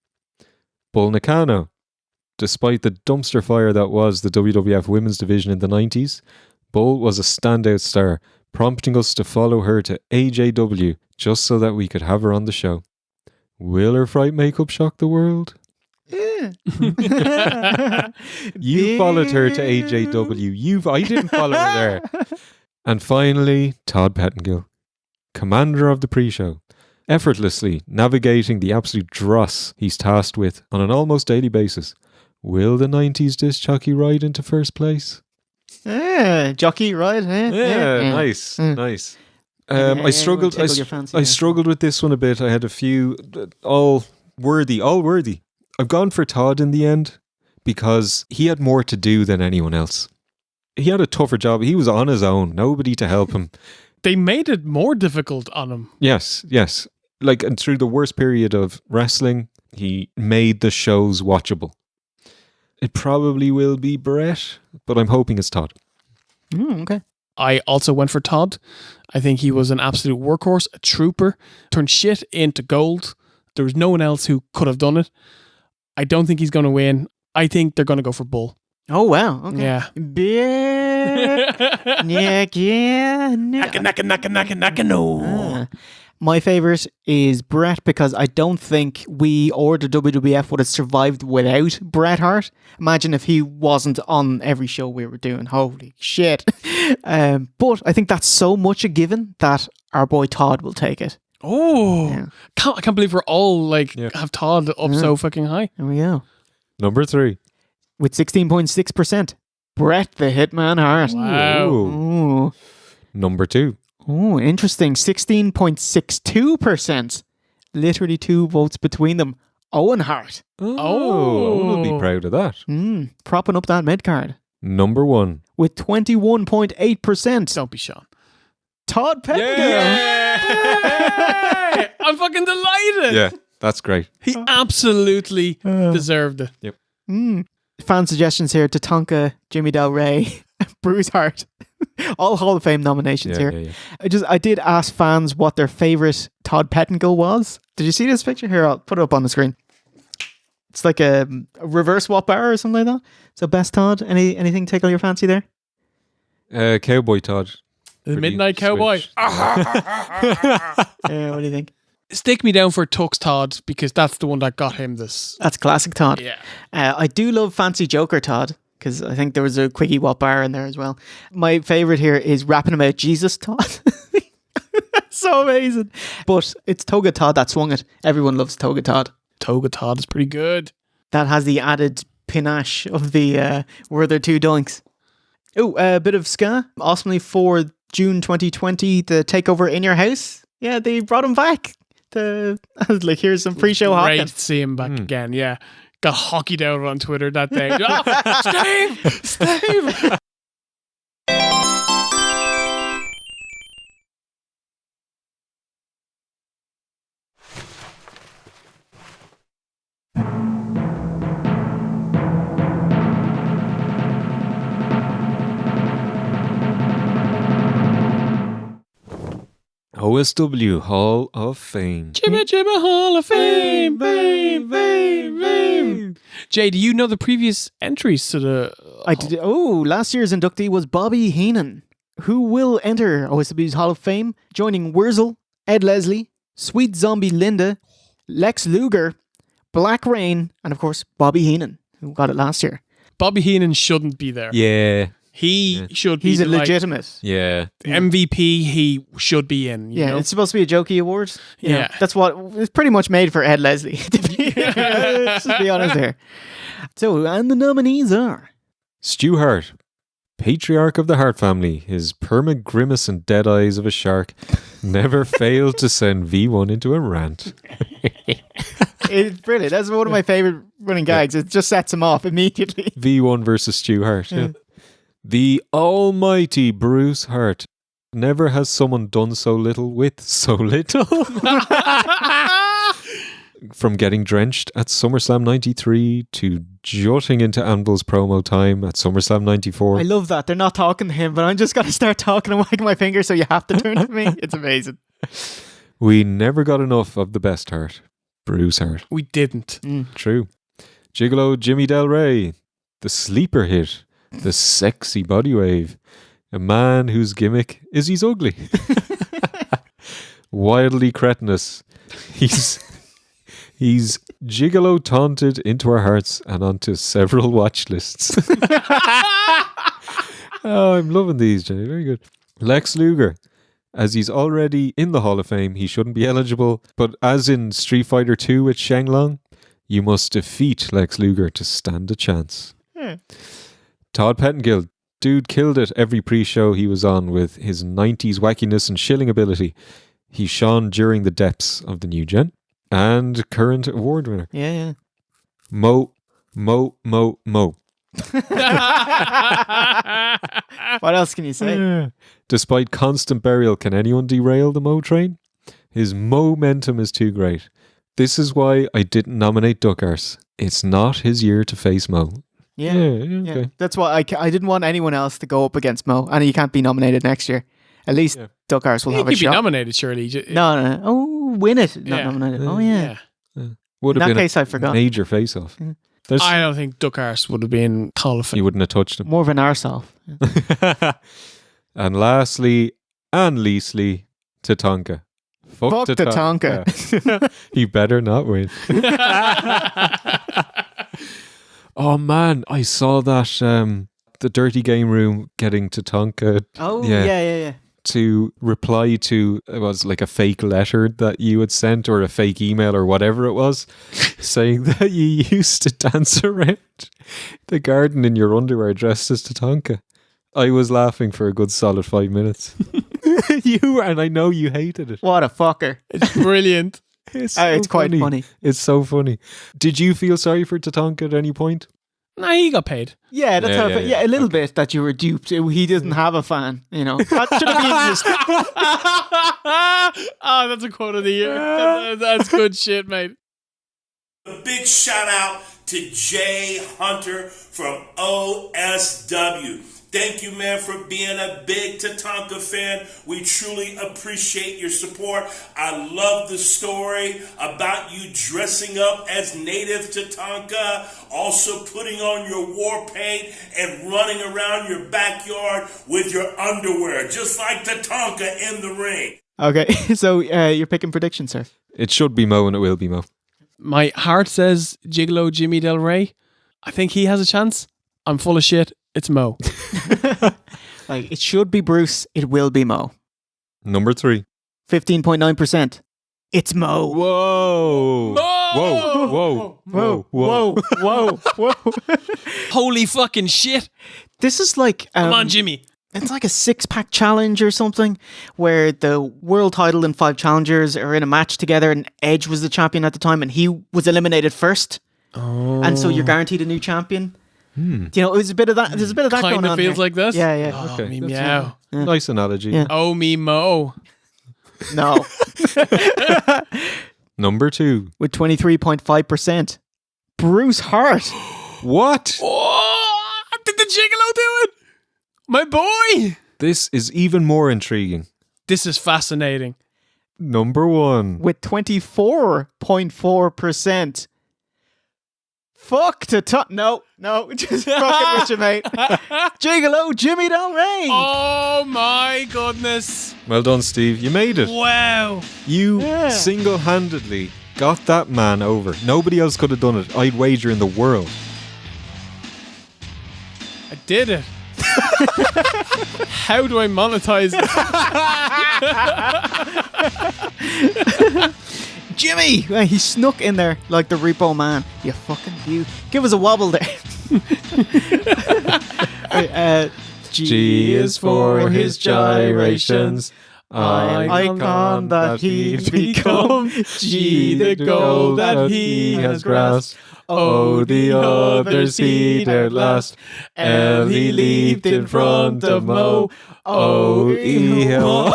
Bull Nakano. Despite the dumpster fire that was the WWF Women's Division in the 90s, Bull was a standout star, prompting us to follow her to AJW just so that we could have her on the show. Will her fright makeup shock the world? Yeah. You followed her to AJW. I didn't follow her there. And finally, Todd Pettengill. commander of the pre-show, effortlessly navigating the absolute dross he's tasked with on an almost daily basis. Will the 90s disc jockey ride into first place? Jockey, right? Nice. I struggled. I struggled with this one a bit. I had a few all worthy. I've gone for Todd in the end because he had more to do than anyone else. He had a tougher job. He was on his own. Nobody to help him. They made it more difficult on him. Yes. Like, and through the worst period of wrestling, he made the shows watchable. It probably will be Brett, but I'm hoping it's Todd. Okay. I also went for Todd. I think he was an absolute workhorse, a trooper, turned shit into gold. There was no one else who could have done it. I don't think he's going to win. I think they're going to go for Bull. Oh, wow. Okay. Yeah. No. My favourite is Bret because I don't think we or the WWF would have survived without Bret Hart. Imagine if he wasn't on every show we were doing. Holy shit. But I think that's so much a given that our boy Todd will take it. Oh, yeah. I can't believe we're all have Todd up so fucking high. There we go. Number 3. With 16.6%, Bret the Hitman Hart. Wow. Ooh. Number 2. Oh, interesting. 16.62%. Literally 2 votes between them. Owen Hart. We'll be proud of that. Propping up that mid card. Number 1. With 21.8%. Don't be Sean. Todd Pettengill. Yeah! I'm fucking delighted. Yeah, that's great. He absolutely deserved it. Yep. Fan suggestions here. Tatanka, Jimmy Del Rey, Bruce Hart. All Hall of Fame nominations here. Yeah. I did ask fans what their favourite Todd Pettengill was. Did you see this picture? Here, I'll put it up on the screen. It's like a reverse swap bar or something like that. So best Todd, anything tickle your fancy there? Cowboy Todd. The Midnight Cowboy. What do you think? Stick me down for Tux Todd because that's the one that got him this. That's classic Todd. Yeah. I do love Fancy Joker Todd because I think there was a Quickie Wop bar in there as well. My favourite here is rapping about Jesus Todd. So amazing. But it's Toga Todd that swung it. Everyone loves Toga Todd. Toga Todd is pretty good. That has the added panache of the were there 2 doinks. Oh, a bit of ska. Awesomely for June 2020, the takeover in your house. Yeah, they brought him back. I was like, here's some pre-show hockey. Great to see him back again, yeah. Got hockeyed out on Twitter that day. Steve! OSW Hall of Fame. Jimmy Hall of Fame. Jay, do you know the previous entries to the... I did. Oh, last year's inductee was Bobby Heenan, who will enter OSW's Hall of Fame, joining Wurzel, Ed Leslie, Sweet Zombie Linda, Lex Luger, Black Rain, and of course, Bobby Heenan, who got it last year. Bobby Heenan shouldn't be there. Yeah. He should be. He's a legitimate. Yeah. MVP, he should be in. You know? It's supposed to be a jokey award. You know, Yeah. that's what it's pretty much made for Ed Leslie. Let's just be honest here. So, and the nominees are Stu Hart, patriarch of the Hart family, his perma grimace and dead eyes of a shark never failed to send V1 into a rant. It's brilliant. That's one of my favorite running gags. It just sets him off immediately. V1 versus Stu Hart. Yeah. The almighty Bruce Hart. Never has someone done so little with so little. From getting drenched at SummerSlam 93 to jutting into Anvil's promo time at SummerSlam 94. I love that. They're not talking to him, but I'm just going to start talking and wagging my finger so you have to turn to me. It's amazing. We never got enough of the best Hart, Bruce Hart. We didn't. True. Gigolo Jimmy Del Rey, the sleeper hit, the sexy body wave, a man whose gimmick is he's ugly. Wildly cretinous. He's gigolo taunted into our hearts and onto several watch lists. Oh, I'm loving these, Jay. Very good. Lex Luger, As he's already in the Hall of Fame, he shouldn't be eligible. But as in Street Fighter 2 with Shang Long, you must defeat Lex Luger to stand a chance. Todd Pettengill, dude killed it every pre-show he was on with his 90s wackiness and shilling ability. He shone during the depths of the new gen. And current award winner. Yeah. Mo. What else can you say? Despite constant burial, can anyone derail the Mo train? His momentum is too great. This is why I didn't nominate Duckars. It's not his year to face Mo. Yeah. Okay. That's why I didn't want anyone else to go up against Mo, and he can't be nominated next year. At least Duckars will He have a could be shot. nominated, surely. No. Oh, win it. Not nominated. Oh, yeah. Would In have that been case, I forgot. major face-off. I don't think Duckars would have been Hall of Fame. You wouldn't have touched him. More of an arsehole. And lastly, and leastly, Tatanka. Fuck Tatanka. He better not win. Oh man, I saw that the Dirty Game Room getting Tatanka. Oh, yeah. To reply to, it was like a fake letter that you had sent or a fake email or whatever it was, saying that you used to dance around the garden in your underwear dressed as Tatanka. I was laughing for a good solid 5 minutes. You were, and I know you hated it. What a fucker. It's brilliant. It's quite funny. It's so funny. Did you feel sorry for Tatanka at any point? Nah, he got paid. Yeah, that's how. A little bit that you were duped. He doesn't have a fan. You know, that should have been his. Oh, that's a quote of the year. That's good shit, mate. A big shout out to Jay Hunter from OSW. Thank you, man, for being a big Tatanka fan. We truly appreciate your support. I love the story about you dressing up as native Tatanka, also putting on your war paint and running around your backyard with your underwear, just like Tatanka in the ring. Okay, so you're picking predictions, sir. It should be Mo and it will be Mo. My heart says Gigolo Jimmy Del Rey. I think he has a chance. I'm full of shit. It's Mo. Like, it should be Bruce. It will be Mo. Number 3. 15.9%. It's Mo. Whoa. Whoa. Holy fucking shit. This is like... Come on, Jimmy. It's like a 6-pack challenge or something where the world title and 5 challengers are in a match together and Edge was the champion at the time and he was eliminated first. Oh. And so you're guaranteed a new champion. You know, there's a bit of that going on. Kind of feels like this? Yeah. Oh, Okay, me that's meow. Nice analogy. Yeah. Oh, me Mo. No. Number 2. With 23.5%. Bruce Hart. What? Oh, did the Gigolo do it? My boy. This is even more intriguing. This is fascinating. Number 1. With 24.4%. Fuck to top. No, just fucking with you, mate. Gigolo Jimmy Del Rey. Oh my goodness. Well done, Steve. You made it. Wow. You single-handedly got that man over. Nobody else could have done it. I'd wager in the world. I did it. How do I monetize it? Jimmy! He snuck in there like the repo man. You fucking beaut. Give us a wobble there. G is for his gyrations. Icon that he'd become. G, the goal that he has grasped. Oh, the others he dared last. L he leaped in front of Mo. Oh, he fell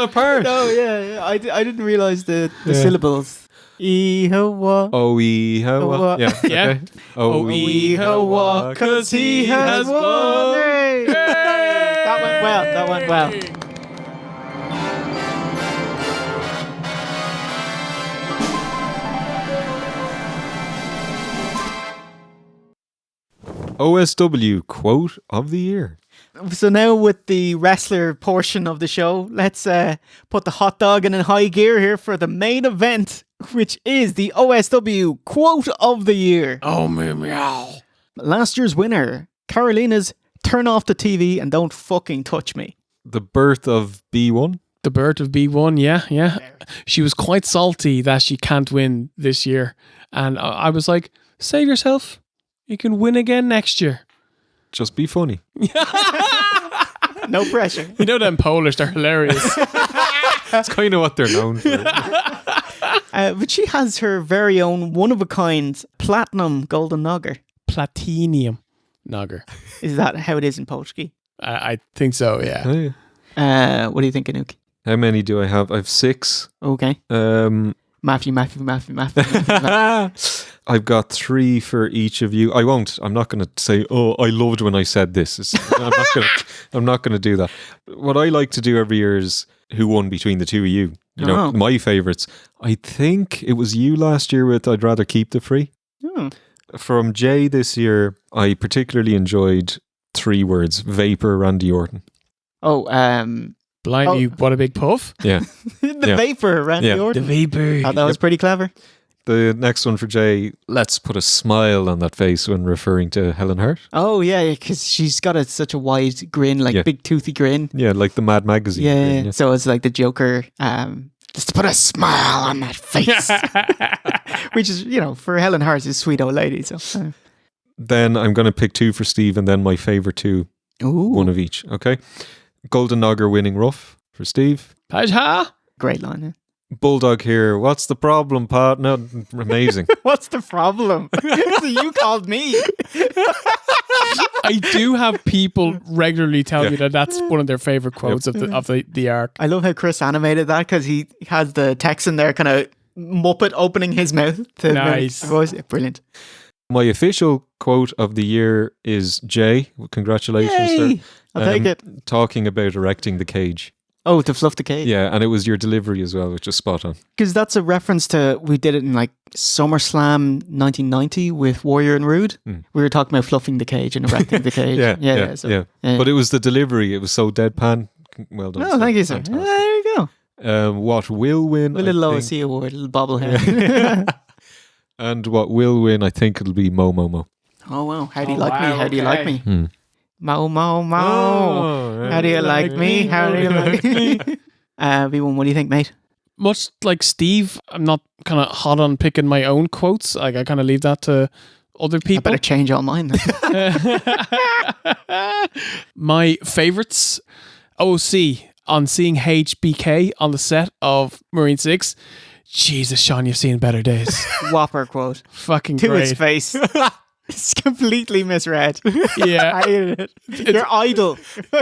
apart. Oh, yeah. I didn't realize the syllables. E-ha-wa. Oh, E-ha-wa. Yeah. Yeah. Okay. Oh, E-ha-wa, 'cause he has won. Hey. That went well. OSW quote of the year. So now with the wrestler portion of the show, let's put the hot dog in high gear here for the main event, which is the OSW quote of the year. Oh, meow. Last year's winner, Carolina's "Turn off the TV and don't fucking touch me." The birth of B1. The birth of B1, yeah. She was quite salty that she can't win this year. And I was like, save yourself. You can win again next year. Just be funny. No pressure. You know them Polish, they're hilarious. That's kind of what they're known for. But she has her very own one-of-a-kind platinum golden nogger. Platinium Nogger. Is that how it is in Polski? I think so, yeah. Oh, yeah. What do you think, Anouk? How many do I have? I have 6. Okay. Matthew. I've got 3 for each of you. I'm not going to say, oh, I loved when I said this. I'm not going to do that. What I like to do every year is who won between the two of you. You know, my favourites. I think it was you last year with I'd rather keep the free. Oh. From Jay this year, I particularly enjoyed 3 words. Vapor, Randy Orton. Oh, Blimey, what a big puff. Yeah. the vapor, Randy Orton. The vapor. Oh, that was pretty clever. The next one for Jay, let's put a smile on that face when referring to Helen Hart. Oh, yeah, because she's got such a wide grin, like big toothy grin. Yeah, like the Mad Magazine. Yeah, grin, yeah. So it's like the Joker, just to put a smile on that face. Which is, for Helen Hart, is a sweet old lady. So Then I'm going to pick 2 for Steve and then my favourite 2. Ooh. One of each, okay? Golden Nogger winning rough for Steve. Great line, yeah. Bulldog here. What's the problem, partner? Amazing. What's the problem? So you called me. I do have people regularly tell me that that's one of their favorite quotes of the arc. I love how Chris animated that because he has the text in there, kind of Muppet opening his mouth. Nice. Brilliant. My official quote of the year is Jay. Congratulations, Yay! sir. I'll take it. Talking about erecting the cage. Oh, to fluff the cage. Yeah, and it was your delivery as well, which is spot on. Because that's a reference to, we did it in like SummerSlam 1990 with Warrior and Rude. We were talking about fluffing the cage and erecting the cage. Yeah. But it was the delivery. It was so deadpan. Well done. Oh, thank you, sir. There you go. What will win? A little OSC award, a little bobblehead. And what will win, I think it'll be Mo. Oh, wow. How do you like me? How do you like me? Mo. How do you like me? How do you like me? V1, what do you think, mate? Much like Steve, I'm not kind of hot on picking my own quotes. Like, I kind of leave that to other people. I better change all mine then. My favourites, OC, on seeing HBK on the set of Marine 6. Jesus, Sean, you've seen better days. Whopper quote. Fucking to great. his face. It's completely misread. Yeah. I hated it. Your idol.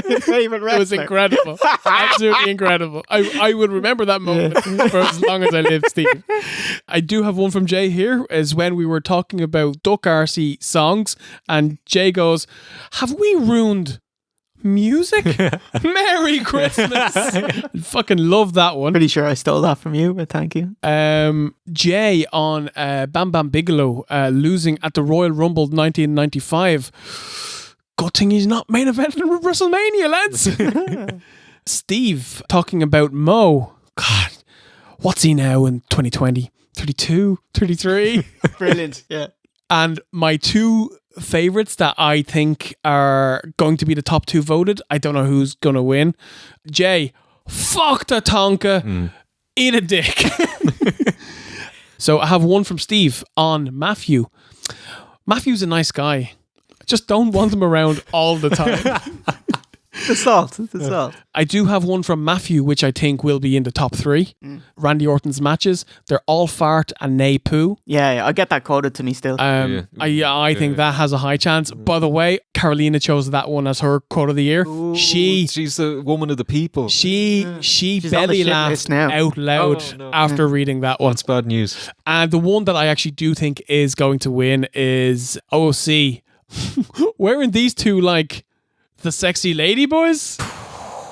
Your favorite wrestler. It was incredible. Absolutely incredible. I will remember that moment for as long as I live, Steve. I do have one from Jay here, is when we were talking about Duck RC songs, and Jay goes, have we ruined music? Merry Christmas. Fucking love that one. Pretty sure I stole that from you, but thank you. Jay on Bam Bam Bigelow losing at the Royal Rumble 1995. Good thing he's not main eventing WrestleMania, lads. Steve talking about Mo. God, what's he now in 2020? 32? 33? Brilliant, yeah. And my 2 favorites that I think are going to be the top 2 voted. I don't know who's going to win. Jay, fuck the Tonka. Eat a dick. So I have one from Steve on Matthew. Matthew's a nice guy. Just don't want him around all the time. The salt. I do have one from Matthew, which I think will be in the top 3. Randy Orton's matches. They're all fart and nay poo. Yeah, I get that quoted to me still. I think that has a high chance. By the way, Carolina chose that one as her quote of the year. Ooh. She's the woman of the people. She belly laughed out loud after reading that one. That's bad news. And the one that I actually do think is going to win is OC. Wearing these 2 like the sexy lady boys.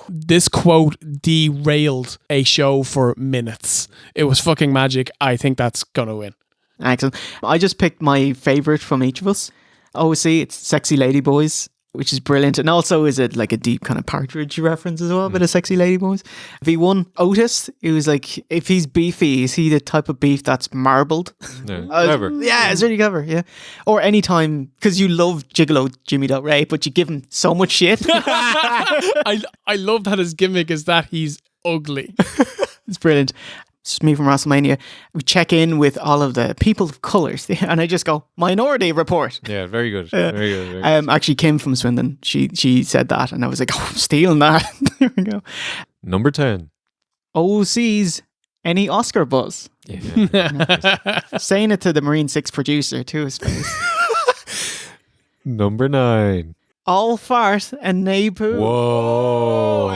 This quote derailed a show for minutes. It was fucking magic. I think that's gonna win. Excellent. I just picked my favourite from each of us. OC, it's sexy lady boys. which is brilliant. And also is it like a deep kind of Partridge reference as well, a bit of sexy lady boys. V1, Otis, it was like, if he's beefy, is he the type of beef that's marbled? Yeah, clever. Yeah, it's really clever, yeah. Or anytime, because you love Gigolo Jimmy Ray, but you give him so much shit. I love that his gimmick is that he's ugly. It's brilliant. It's me from WrestleMania. We check in with all of the people of colours, and I just go, Minority Report. Yeah, very good. Very good. Very good. Actually, Kim from Swindon, she said that, and I was like, oh, I'm stealing that. There we go. Number 10. OC's any Oscar buzz. Yeah. Saying it to the Marine 6 producer to his face. Number 9. All fart and nay poo. Whoa.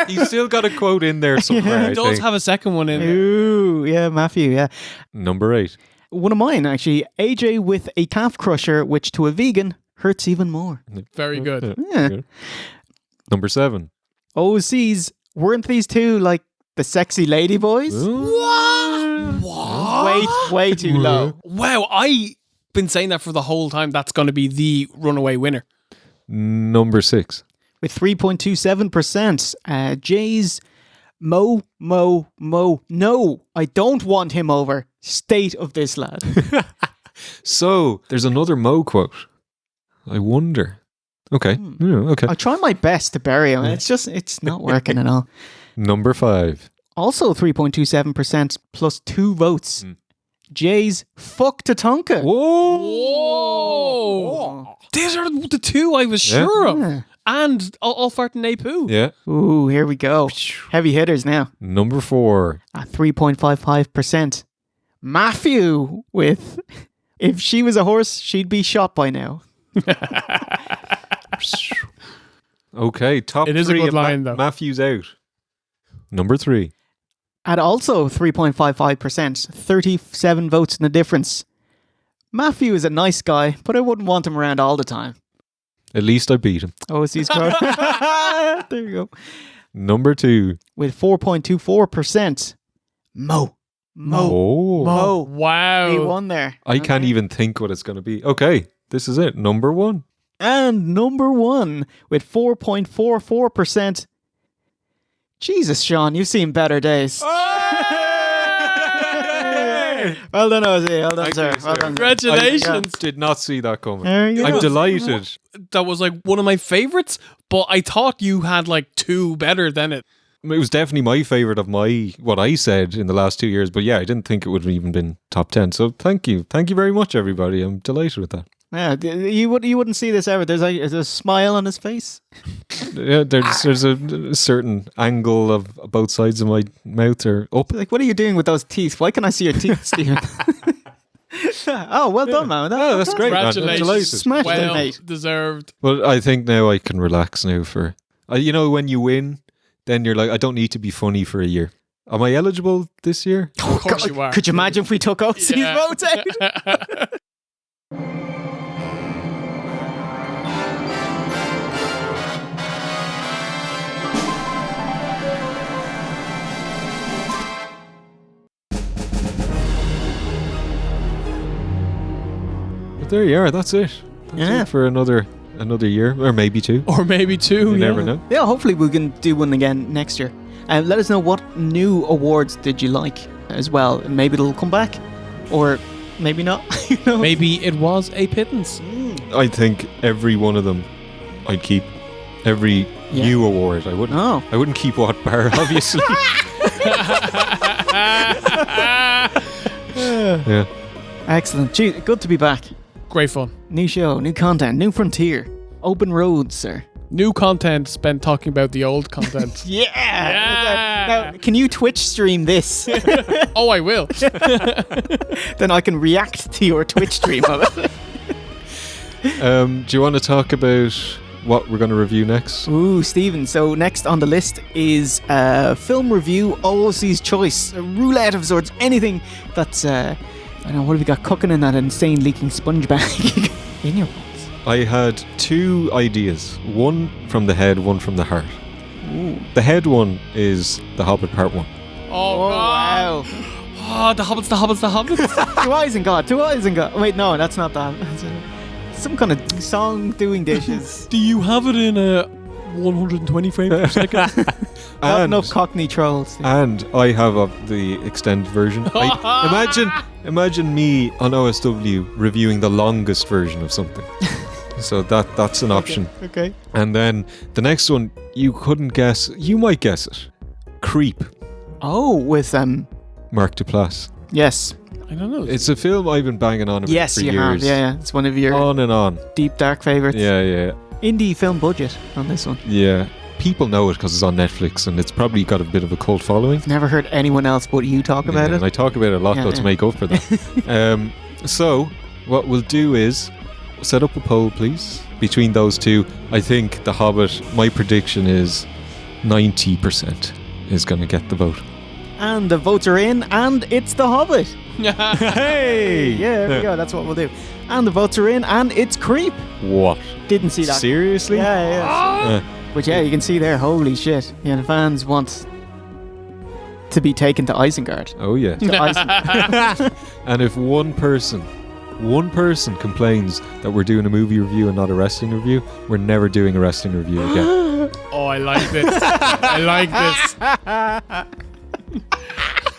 He's still got a quote in there somewhere. He does have a second one in there. Ooh, yeah, Matthew, yeah. Number 8. One of mine, actually. AJ with a calf crusher, which to a vegan hurts even more. Very good. Yeah. Number 7. OC's, weren't these two like the sexy lady boys? What? Way too low. Wow, I've been saying that for the whole time. That's going to be the runaway winner. Number 6. With 3.27%. Jay's Mo. No, I don't want him over. State of this lad. So, there's another Mo quote. I wonder. Okay. Yeah, okay. I'll try my best to bury him. It's not working at all. Number 5. Also 3.27% plus 2 votes. Jay's fuck Tatanka. Whoa. These are the two I was sure of. Yeah. And all fart and Napoo. Yeah. Ooh, here we go. Heavy hitters now. Number 4. At 3.55%. Matthew with, if she was a horse, she'd be shot by now. Okay, top 3. It is a good line, though. Matthew's out. Number 3. At also 3.55%. 37 votes in the difference. Matthew is a nice guy, but I wouldn't want him around all the time. At least I beat him. OSC's card. There you go. Number 2. With 4.24%. Mo. Oh. Wow. He won there. I can't even think what it's going to be. Okay, this is it. Number 1. And number 1 with 4.44%. Jesus, Sean, you've seen better days. Well done, Ozzy. Well done, sir. Well done. Congratulations. I did not see that coming. There you I'm go. delighted. That was like one of my favorites, but I thought you had like 2 better than it. It was definitely my favourite of what I said in the last 2 years. But yeah, I didn't think it would have even been top 10. So thank you. Thank you very much, everybody. I'm delighted with that. Yeah, you wouldn't see this ever. There's a smile on his face. Yeah, there's a certain angle of both sides of my mouth are up. Like, what are you doing with those teeth? Why can't I see your teeth, Stephen? Oh, well done, man. Oh, that's great, man. I'm delighted. Congratulations. Smashed it, Well mate. deserved. Well, I think now I can relax now for... you know, when you win, then you're like, I don't need to be funny for a year. Am I eligible this year? Of course you are. Could you imagine if we took OC's votes out? But there you are. That's it. That's it for another year, or maybe 2. Or maybe 2. You never know. Yeah, hopefully we can do one again next year. And let us know what new awards did you like as well. Maybe it'll come back, or maybe not. You know? Maybe it was A Pittance. I think every one of them I'd keep. Every new award. I wouldn't. Oh. I wouldn't keep what bar, obviously. Yeah. Excellent. Gee, good to be back. Great fun. New show, new content, new frontier. Open roads, sir. New content spent talking about the old content. Yeah. Now, can you Twitch stream this? Oh, I will. Then I can react to your Twitch stream of it. Do you want to talk about what we're going to review next? Ooh, Stephen. So next on the list is film review, OC's choice, a roulette of sorts, anything that's, I don't know, what have we got cooking in that insane leaking sponge bag in your balls? I had 2 ideas. One from the head, one from the heart. Ooh. The head one is The Hobbit Part 1. Oh, wow. Oh, the hobbits. To Isengard. Wait, no, that's not that. some kind of song doing dishes. Do you have it in a 120 frames per second? Not enough Cockney trolls. And I have the extended version. Imagine me on OSW reviewing the longest version of something. So that's an option. Okay. And then the next one, you couldn't guess. You might guess it. Creep. Oh, with Mark Duplass. Yes. I don't know. It's a film I've been banging on about Yes, for you years. have. Yeah. It's one of your On and on. deep dark favorites. Yeah. Indie film budget on this one. Yeah. People know it because it's on Netflix and it's probably got a bit of a cult following. Never heard anyone else but you talk about And it. I talk about it a lot though to make up for that. So what we'll do is set up a poll, please, between those two. I think The Hobbit, my prediction is 90% is going to get the vote. And the votes are in, and it's The Hobbit. Hey! Yeah, there we go. That's what we'll do. And the votes are in, and it's Creep. What? Didn't see that. Seriously? Yeah. But yeah, you can see there, holy shit. Yeah, the fans want to be taken to Isengard. Oh, yeah. And if one person complains that we're doing a movie review and not a wrestling review, we're never doing a wrestling review again. Oh, I like this. I like this.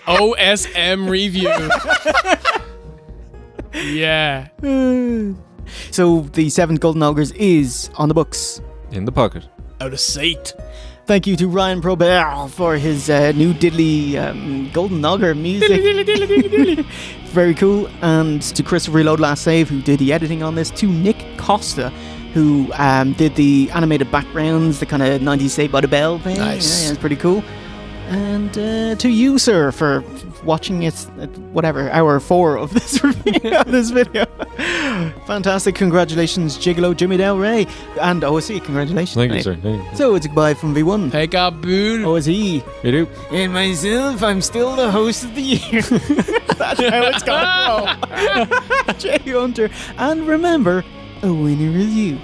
OSM review. Yeah. So the 7th Golden Noggers is on the books. In the pocket. Out of sight. Thank you to Ryan Probert for his new diddly Golden Nogger music. Very cool. And to Christopher Reload Last Save, who did the editing on this. To Nick Costa, who did the animated backgrounds, the kind of 90s Saved by the Bell thing. Nice. Yeah, it's pretty cool. And to you, sir, for watching it at whatever, hour 4 of this review of this video. Fantastic. Congratulations, Gigolo, Jimmy Del Rey, and OSE. Congratulations. Thank you, sir. Thank you. So it's a goodbye from V1. Take a boot. OSE. We do. And myself, I'm still the host of the year. That's how it's gonna go. Jay Hunter. And remember, a winner is you.